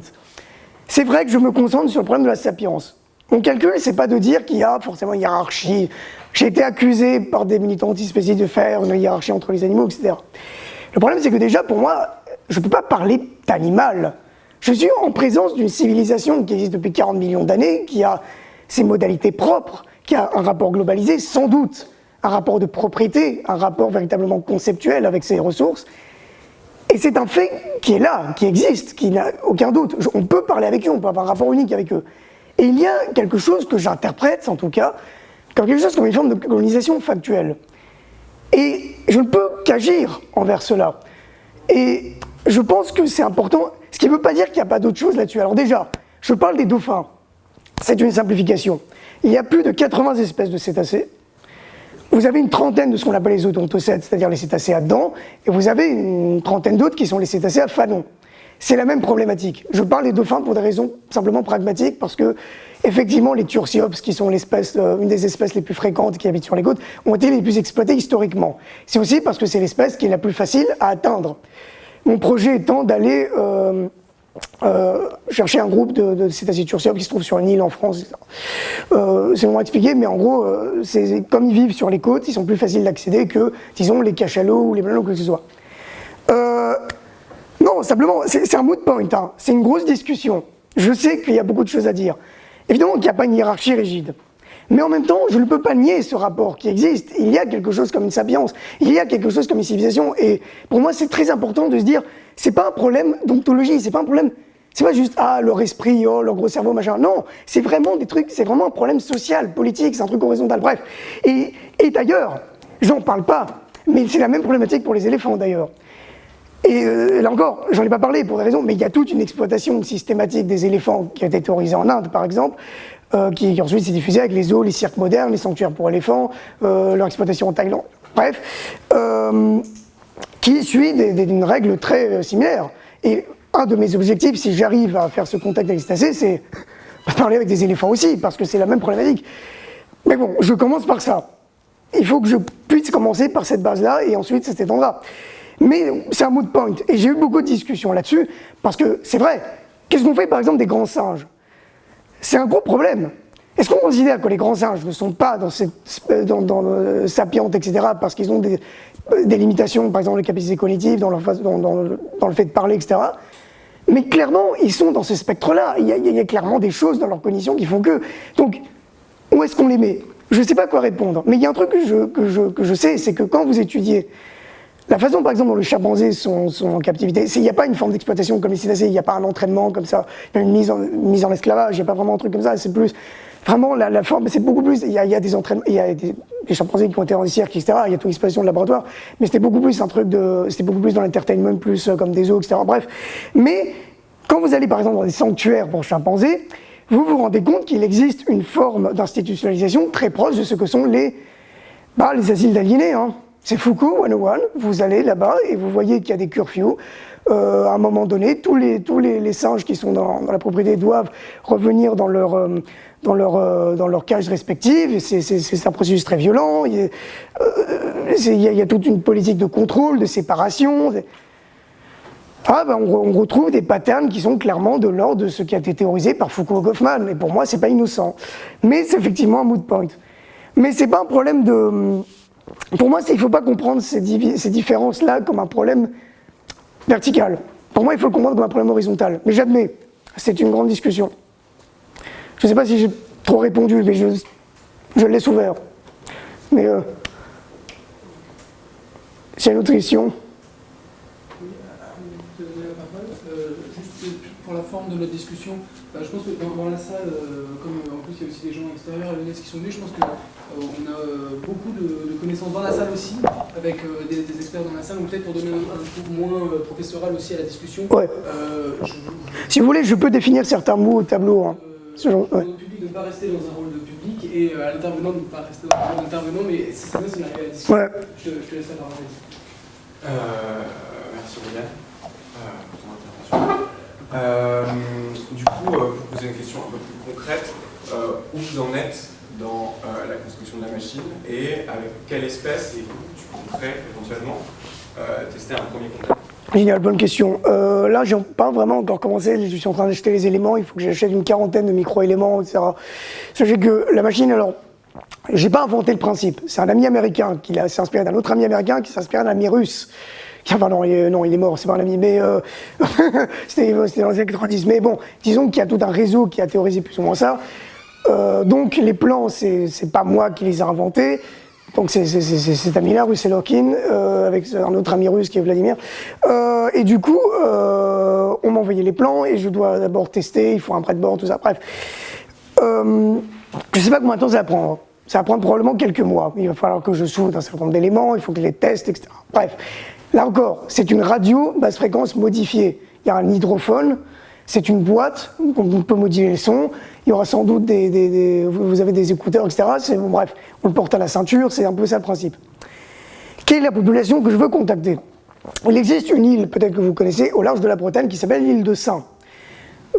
[SPEAKER 2] C'est vrai que je me concentre sur le problème de la sapience. Mon calcul, c'est pas de dire qu'il y a forcément une hiérarchie. J'ai été accusé par des militants antispécistes de faire une hiérarchie entre les animaux, etc. Le problème, c'est que déjà, pour moi, je ne peux pas parler d'animal. Je suis en présence d'une civilisation qui existe depuis 40 millions d'années, qui a ses modalités propres, qui a un rapport globalisé, sans doute, un rapport de propriété, un rapport véritablement conceptuel avec ses ressources. Et c'est un fait qui est là, qui existe, qui n'a aucun doute. On peut parler avec eux, on peut avoir un rapport unique avec eux. Et il y a quelque chose que j'interprète, en tout cas, comme quelque chose comme une forme de colonisation factuelle. Et je ne peux qu'agir envers cela. Et je pense que c'est important, ce qui ne veut pas dire qu'il n'y a pas d'autre chose là-dessus. Alors déjà, je parle des dauphins. C'est une simplification. Il y a plus de 80 espèces de cétacés. Vous avez une trentaine de ce qu'on appelle les odontocètes, c'est-à-dire les cétacés à dents, et vous avez une trentaine d'autres qui sont les cétacés à fanons. C'est la même problématique. Je parle des dauphins pour des raisons simplement pragmatiques, parce que, effectivement, les tursiops, qui sont une des espèces les plus fréquentes qui habitent sur les côtes, ont été les plus exploitées historiquement. C'est aussi parce que c'est l'espèce qui est la plus facile à atteindre. Mon projet étant d'aller chercher un groupe de cétacés tursiops qui se trouvent sur une île en France, etc. C'est long à expliquer, mais en gros, comme ils vivent sur les côtes, ils sont plus faciles d'accéder que, disons, les cachalots ou les blancs ou quoi que ce soit. Non, simplement, c'est un moot point, hein. C'est une grosse discussion. Je sais qu'il y a beaucoup de choses à dire. Évidemment qu'il n'y a pas une hiérarchie rigide. Mais en même temps, je ne peux pas nier ce rapport qui existe. Il y a quelque chose comme une sapience, il y a quelque chose comme une civilisation. Et pour moi, c'est très important de se dire, c'est pas un problème d'ontologie, c'est pas un problème, c'est pas juste, leur esprit, leur gros cerveau, machin. Non, c'est vraiment des trucs, c'est vraiment un problème social, politique, c'est un truc horizontal, bref. Et d'ailleurs, j'en parle pas, mais c'est la même problématique pour les éléphants d'ailleurs. Et là encore, j'en ai pas parlé pour des raisons, mais il y a toute une exploitation systématique des éléphants qui a été théorisée en Inde, par exemple, qui ensuite s'est diffusée avec les zoos, les cirques modernes, les sanctuaires pour éléphants, leur exploitation en Thaïlande, bref, qui suit d'une règle très similaire. Et un de mes objectifs, si j'arrive à faire ce contact avec les cétacés, c'est parler avec des éléphants aussi, parce que c'est la même problématique. Mais bon, je commence par ça. Il faut que je puisse commencer par cette base-là, et ensuite ça s'étendra. Mais c'est un moot point, et j'ai eu beaucoup de discussions là-dessus, parce que c'est vrai, qu'est-ce qu'on fait par exemple des grands singes? C'est un gros problème. Est-ce qu'on considère que les grands singes ne sont pas dans sapientes, etc., parce qu'ils ont des limitations, par exemple les capacités cognitives, dans le fait de parler, etc. Mais clairement, ils sont dans ce spectre-là. Il y a clairement des choses dans leur cognition qui font que... Donc, où est-ce qu'on les met? Je ne sais pas quoi répondre, mais il y a un truc que je sais, c'est que quand vous étudiez la façon, par exemple, dont les chimpanzés sont en captivité, il n'y a pas une forme d'exploitation comme les cétacés, il n'y a pas un entraînement comme ça, il y a une mise en esclavage, il n'y a pas vraiment un truc comme ça, c'est plus... Vraiment, la forme, c'est beaucoup plus... Il y a des entraînements, il y a des chimpanzés qui ont été dans des cirques, etc., il y a toute une exploitation de laboratoire, mais c'était beaucoup plus un truc de... C'était beaucoup plus dans l'entertainment, plus comme des zoos, etc., bref. Mais, quand vous allez, par exemple, dans des sanctuaires pour chimpanzés, vous vous rendez compte qu'il existe une forme d'institutionnalisation très proche de ce que sont les asiles d'aliénés. Hein. C'est Foucault 101, vous allez là-bas et vous voyez qu'il y a des curfews. À un moment donné, tous les singes qui sont dans la propriété doivent revenir dans leur cage respective. C'est un processus très violent. Il y a toute une politique de contrôle, de séparation. On retrouve des patterns qui sont clairement de l'ordre de ce qui a été théorisé par Foucault et Goffman. Et pour moi, c'est pas innocent. Mais c'est effectivement un moot point. Mais c'est pas un problème de... Pour moi, il ne faut pas comprendre ces différences-là comme un problème vertical. Pour moi, il faut le comprendre comme un problème horizontal. Mais j'admets, c'est une grande discussion. Je ne sais pas si j'ai trop répondu, mais je le laisse ouvert. Mais s'il y a une autre question.
[SPEAKER 1] Juste pour la forme de notre discussion, je pense que dans la salle, comme en plus il y a aussi des gens extérieurs à l'UNES qui sont venus, je pense qu'on a beaucoup de connaissances dans la salle aussi, avec des experts dans la salle, donc peut-être pour donner un coup moins professoral aussi à la discussion.
[SPEAKER 2] Ouais. Si vous voulez, je peux définir certains mots au tableau. Hein.
[SPEAKER 1] Au public de ne pas rester dans un rôle de public et à l'intervenant de ne pas rester dans un rôle d'intervenant, mais c'est ça si on arrive à la discussion.
[SPEAKER 2] Ouais.
[SPEAKER 1] Je te laisse la parole.
[SPEAKER 4] Merci William pour ton intervention. Du coup, pour poser une question un peu plus concrète, où vous en êtes dans la construction de la machine et avec quelle espèce et où tu compterais éventuellement tester un premier contact?
[SPEAKER 2] Génial, bonne question. Là, je n'ai pas vraiment encore commencé, je suis en train d'acheter les éléments, il faut que j'achète une quarantaine de micro-éléments, etc. Sachez que la machine, alors, j'ai pas inventé le principe. C'est un ami américain qui s'est inspiré d'un autre ami américain qui s'est inspiré d'un ami russe. Enfin non, il est mort, c'est pas un ami, mais c'était dans les années 90. Mais bon, disons qu'il y a tout un réseau qui a théorisé plus ou moins ça. Donc les plans, c'est pas moi qui les ai inventés. Donc c'est cet ami-là, Russelokhin, avec un autre ami russe qui est Vladimir. Et du coup, on m'a envoyé les plans et je dois d'abord tester, il faut un prêt-de-bord, tout ça. Bref, je sais pas combien de temps ça va prendre. Ça va prendre probablement quelques mois. Il va falloir que je soude un certain nombre d'éléments, il faut que je les teste, etc. Bref. Là encore, c'est une radio basse fréquence modifiée. Il y a un hydrophone, c'est une boîte, on peut moduler le son. Il y aura sans doute vous avez des écouteurs, etc. Bref, on le porte à la ceinture, c'est un peu ça le principe. Quelle est la population que je veux contacter? Il existe une île, peut-être que vous connaissez, au large de la Bretagne, qui s'appelle l'île de Saint.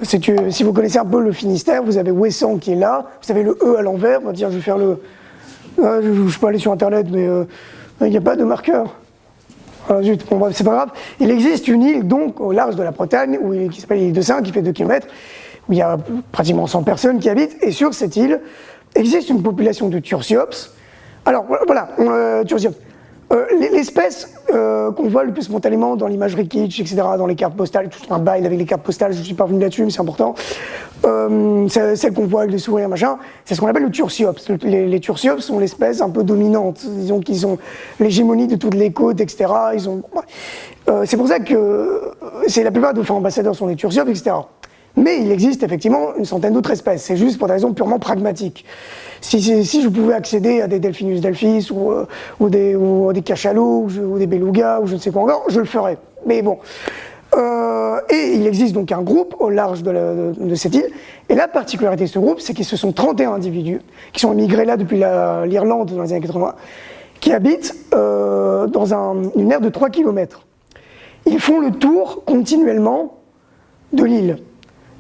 [SPEAKER 2] Si vous connaissez un peu le Finistère, vous avez Ouessant qui est là, vous avez le E à l'envers, on va dire, je vais faire le... je peux aller sur Internet, mais il n'y a pas de marqueur. Zut, bon, bref, c'est pas grave. Il existe une île, donc, au large de la Bretagne, qui s'appelle l'île de Saint, qui fait 2 km, où il y a pratiquement 100 personnes qui habitent, et sur cette île, existe une population de Tursiops. Alors, voilà, Tursiops. L'espèce qu'on voit le plus spontanément dans l'imagerie kitsch, etc., dans les cartes postales, tout un bail avec les cartes postales, je ne suis pas revenu là-dessus, mais c'est important. Celle qu'on voit avec les sourires, machin, c'est ce qu'on appelle le Tursiops. Les Tursiops sont l'espèce un peu dominante. Disons qu'ils ont l'hégémonie de toutes les côtes, etc. C'est pour ça que la plupart des ambassadeurs sont des Tursiops, etc. Mais il existe effectivement une centaine d'autres espèces. C'est juste pour des raisons purement pragmatiques. Si je pouvais accéder à des Delphinus delphis ou des cachalots ou des belugas ou je ne sais quoi encore, je le ferais. Mais bon. Et il existe donc un groupe au large de cette île. Et la particularité de ce groupe, c'est que ce sont 31 individus qui sont émigrés là depuis l'Irlande dans les années 80, qui habitent dans une aire de 3 km. Ils font le tour continuellement de l'île.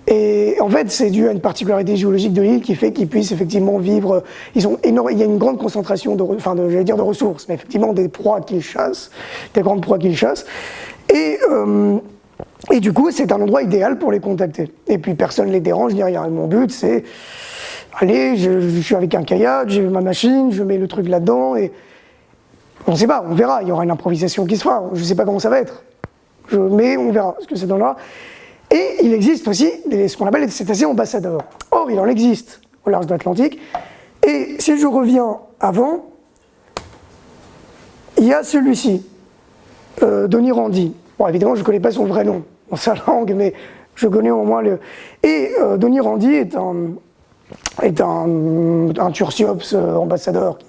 [SPEAKER 2] Et en fait, c'est dû à une particularité géologique de l'île qui fait qu'ils puissent effectivement vivre. Il y a une grande concentration de ressources, mais effectivement des proies qu'ils chassent, des grandes proies qu'ils chassent. Et du coup, c'est un endroit idéal pour les contacter. Et puis personne ne les dérange ni rien. Mon but, c'est allez, je suis avec un kayak, j'ai ma machine, je mets le truc là-dedans et on ne sait pas, on verra. Il y aura une improvisation qui se fera. Je ne sais pas comment ça va être, mais on verra ce que ça donnera. Et il existe aussi ce qu'on appelle les cétacés ambassadeurs. Or, il en existe au large de l'Atlantique. Et si je reviens avant, il y a celui-ci, Donny Randy. Bon, évidemment, je ne connais pas son vrai nom dans sa langue, mais je connais au moins le... Et Donny Randy est un Tursiops ambassadeur qui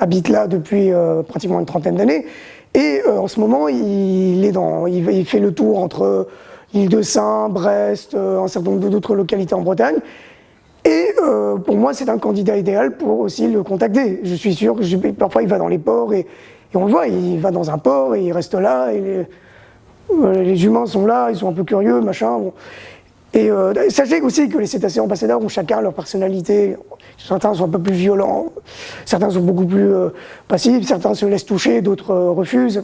[SPEAKER 2] habite là depuis pratiquement une trentaine d'années. Et en ce moment, il fait le tour entre l'île de Saint, Brest, un certain nombre d'autres localités en Bretagne. Et pour moi, c'est un candidat idéal pour aussi le contacter. Je suis sûr que parfois il va dans les ports et on le voit, il va dans un port et il reste là. Et les humains sont là, ils sont un peu curieux, machin. Bon. Et sachez aussi que les cétacés ambassadeurs ont chacun leur personnalité. Certains sont un peu plus violents, certains sont beaucoup plus passifs, certains se laissent toucher, d'autres refusent.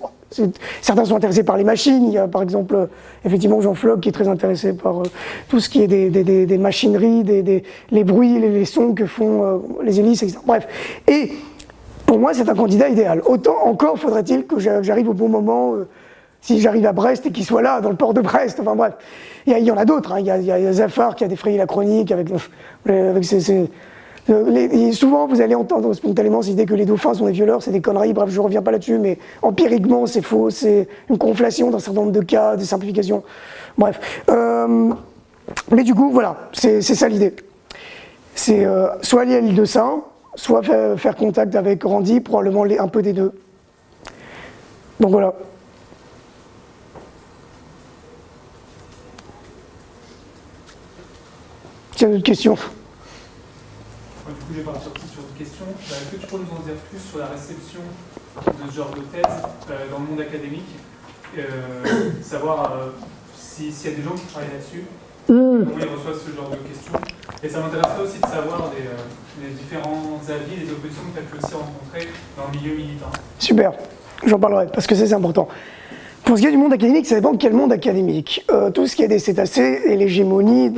[SPEAKER 2] Certains sont intéressés par les machines. Il y a par exemple, effectivement, Jean Floch qui est très intéressé par tout ce qui est des machineries, les bruits, les sons que font les hélices, etc. Bref. Et pour moi, c'est un candidat idéal. Autant encore faudrait-il que j'arrive au bon moment. Si j'arrive à Brest et qu'il soit là, dans le port de Brest, enfin bref. Il y en a d'autres, hein. Il y a Zafar qui a défrayé la chronique avec souvent, vous allez entendre spontanément cette idée que les dauphins sont des violeurs, c'est des conneries, bref, je ne reviens pas là-dessus, mais empiriquement, c'est faux, c'est une conflation d'un certain nombre de cas, des simplifications, bref. Mais du coup, voilà, c'est ça l'idée. C'est soit aller à l'île de Sein, soit faire contact avec Randy, probablement un peu des deux. Donc voilà. Tiens, d'autres questions?
[SPEAKER 5] Du coup, je vais partir sur une question. Est-ce que tu peux nous en dire plus sur la réception de ce genre de thèse dans le monde académique? Savoir s'il y a des gens qui travaillent là-dessus, comment ils reçoivent ce genre de questions. Et ça m'intéresserait aussi de savoir les différents avis, les oppositions que tu as pu aussi rencontrer dans le milieu militant.
[SPEAKER 2] Super, j'en parlerai, parce que c'est important. Pour ce qui est du monde académique, ça dépend de quel monde académique. Tout ce qui est des cétacés et l'hégémonie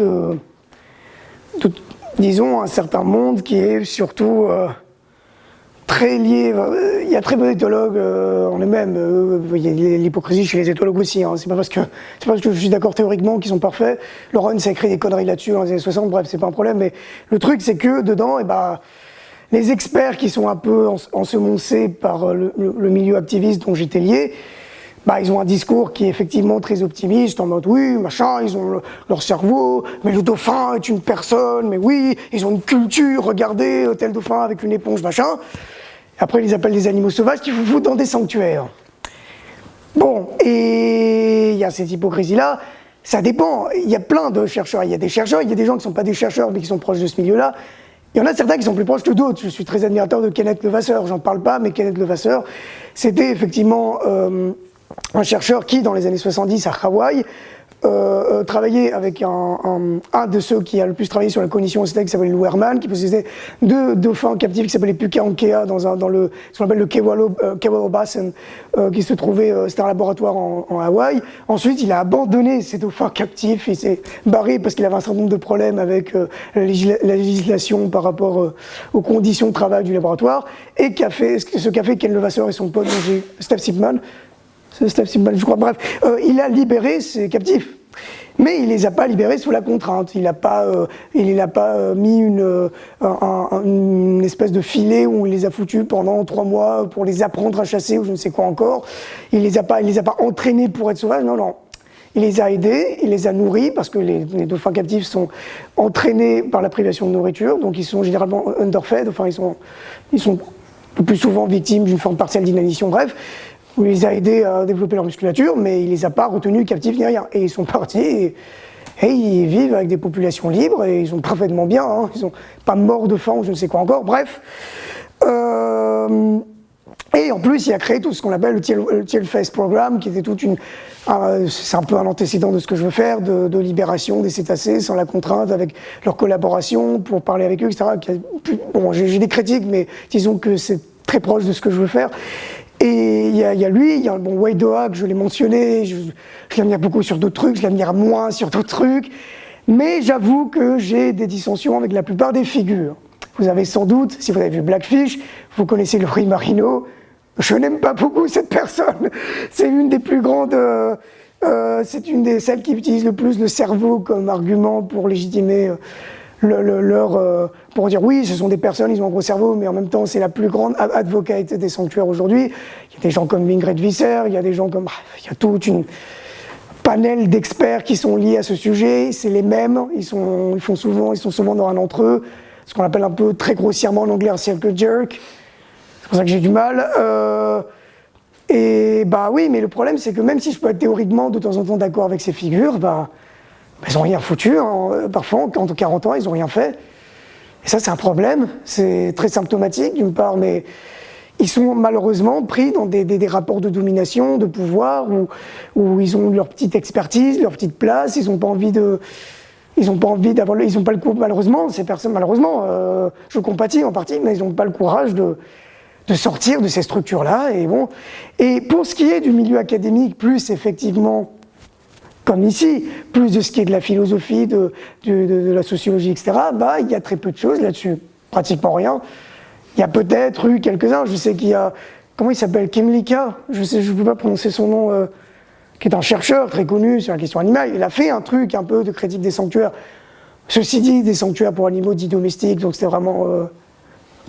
[SPEAKER 2] disons, un certain monde qui est surtout très lié. Il y a très peu d'éthologues en eux-mêmes. Il y a l'hypocrisie chez les éthologues aussi. Hein. C'est pas parce que je suis d'accord théoriquement qu'ils sont parfaits. Laurent a écrit des conneries là-dessus dans les années 60, bref, c'est pas un problème. Mais le truc, c'est que dedans, les experts qui sont un peu ensemencés par le milieu activiste dont j'étais lié, ils ont un discours qui est effectivement très optimiste, en mode oui, machin, ils ont leur cerveau, mais le dauphin est une personne, mais oui, ils ont une culture, regardez, tel dauphin avec une éponge, machin. Et après, ils les appellent des animaux sauvages qui vous foutent dans des sanctuaires. Bon, et il y a cette hypocrisie-là, ça dépend. Il y a plein de chercheurs, il y a des chercheurs, il y a des gens qui ne sont pas des chercheurs, mais qui sont proches de ce milieu-là. Il y en a certains qui sont plus proches que d'autres. Je suis très admirateur de Kenneth Levasseur, j'en parle pas, mais Kenneth Levasseur, c'était effectivement un chercheur qui, dans les années 70 à Hawaï, travaillait avec un de ceux qui a le plus travaillé sur la cognition esthétique, qui s'appelle Lou Herman, qui possédait 2 dauphins captifs qui s'appelaient Puka-Ankea dans ce qu'on appelle le Kewalo Basin, qui se trouvait, c'était un laboratoire en Hawaï. Ensuite, il a abandonné ces dauphins captifs, il s'est barré parce qu'il avait un certain nombre de problèmes avec la législation par rapport aux conditions de travail du laboratoire, et ce qu'a fait Ken Levasseur et son pote, Steph Sipman, je crois, bref, il a libéré ses captifs. Mais il ne les a pas libérés sous la contrainte. Il n'a pas mis une espèce de filet où il les a foutus pendant 3 mois pour les apprendre à chasser ou je ne sais quoi encore. Il les a pas entraînés pour être sauvages, non. Il les a aidés, il les a nourris, parce que les dauphins captifs sont entraînés par la privation de nourriture, donc ils sont généralement underfed, enfin ils sont le plus souvent victimes d'une forme partielle d'inanition, bref. Il les a aidés à développer leur musculature, mais il les a pas retenus captifs ni rien. Et ils sont partis et ils vivent avec des populations libres et ils sont parfaitement bien. Hein. Ils sont pas morts de faim ou je ne sais quoi encore. Bref. Et en plus, il a créé tout ce qu'on appelle le Teal Face Programme, qui était c'est un peu un antécédent de ce que je veux faire, de libération des cétacés sans la contrainte, avec leur collaboration pour parler avec eux, etc. Bon, j'ai des critiques, mais disons que c'est très proche de ce que je veux faire. Et il y a lui, il y a Wade Doha, que je l'ai mentionné, je l'admire beaucoup sur d'autres trucs, je l'admire moins sur d'autres trucs, mais j'avoue que j'ai des dissensions avec la plupart des figures. Vous avez sans doute, si vous avez vu Blackfish, vous connaissez Laurie Marino, je n'aime pas beaucoup cette personne, c'est une des plus grandes, c'est une des celles qui utilisent le plus le cerveau comme argument pour légitimer pour dire oui, ce sont des personnes, ils ont un gros cerveau, mais en même temps, c'est la plus grande advocate des sanctuaires aujourd'hui. Il y a des gens comme Ingrid Visser, il y a des gens comme... Il y a toute une panel d'experts qui sont liés à ce sujet, c'est les mêmes, ils sont souvent dans un entre eux, ce qu'on appelle un peu très grossièrement en anglais un circle jerk. C'est pour ça que j'ai du mal. Et oui, mais le problème, c'est que même si je peux être théoriquement de temps en temps d'accord avec ces figures, ils n'ont rien foutu, hein. Parfois, en 40 ans, ils n'ont rien fait. Et ça, c'est un problème, c'est très symptomatique d'une part, mais ils sont malheureusement pris dans des rapports de domination, de pouvoir, où ils ont leur petite expertise, leur petite place, ils n'ont pas envie de... Ils n'ont pas envie d'avoir... Ils n'ont pas le courage, malheureusement, ces personnes, malheureusement, je compatis en partie, mais ils n'ont pas le courage de sortir de ces structures-là. Et bon. Et pour ce qui est du milieu académique, plus effectivement, comme ici, plus de ce qui est de la philosophie, de la sociologie, etc., bah, il y a très peu de choses là-dessus, pratiquement rien. Il y a peut-être eu quelques-uns, je sais qu'il y a, comment il s'appelle, Kemlika, je ne peux pas prononcer son nom, qui est un chercheur très connu sur la question animale, il a fait un truc un peu de critique des sanctuaires. Ceci dit, des sanctuaires pour animaux dits domestiques, donc c'était vraiment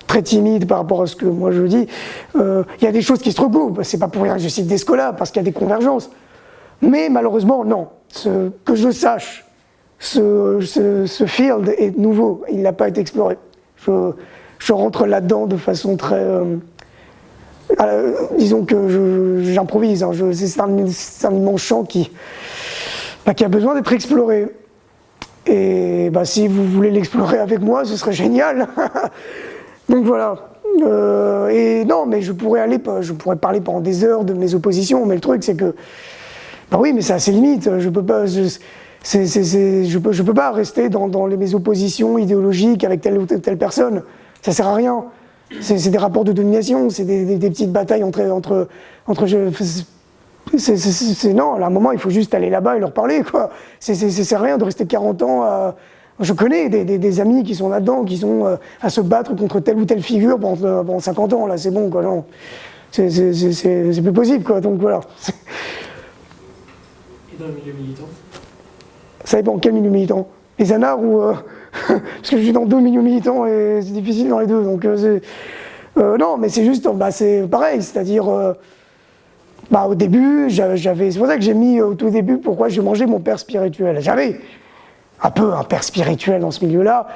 [SPEAKER 2] très timide par rapport à ce que moi je dis. Il y a des choses qui se recoupent, c'est pas pour rien que je cite Descola, parce qu'il y a des convergences. Mais malheureusement, non. Que je sache, ce field est nouveau, il n'a pas été exploré. Je rentre là-dedans de façon très... disons que j'improvise, hein, c'est un immense champ qui a besoin d'être exploré. Et bah, si vous voulez l'explorer avec moi, ce serait génial. Donc voilà. Et non, mais je pourrais parler pendant des heures de mes oppositions, mais le truc c'est que... Bah oui, mais c'est à ses limites, je peux pas... Je peux pas rester dans mes oppositions idéologiques avec telle ou telle personne. Ça sert à rien. C'est des rapports de domination, c'est des petites batailles entre non, à un moment, il faut juste aller là-bas et leur parler, quoi. Ça sert à rien de rester 40 ans à... Je connais des amis qui sont là-dedans, qui sont à se battre contre telle ou telle figure pendant 50 ans, là, c'est bon, quoi, non. C'est plus possible, quoi, donc voilà.
[SPEAKER 6] Et dans le milieu militant?
[SPEAKER 2] Ça dépend quel milieu militant. Les anards ou... parce que je suis dans 2 milieux militants et c'est difficile dans les deux, donc non, mais c'est juste, bah, c'est pareil, c'est-à-dire... au début, c'est pour ça que j'ai mis au tout début pourquoi je mangeais mon père spirituel. J'avais un peu un père spirituel dans ce milieu-là.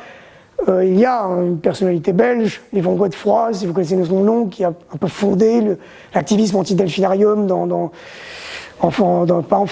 [SPEAKER 2] Il y a une personnalité belge, Yvon Godefroy, si vous connaissez son nom, qui a un peu fondé l'activisme anti-delphinarium pas en France,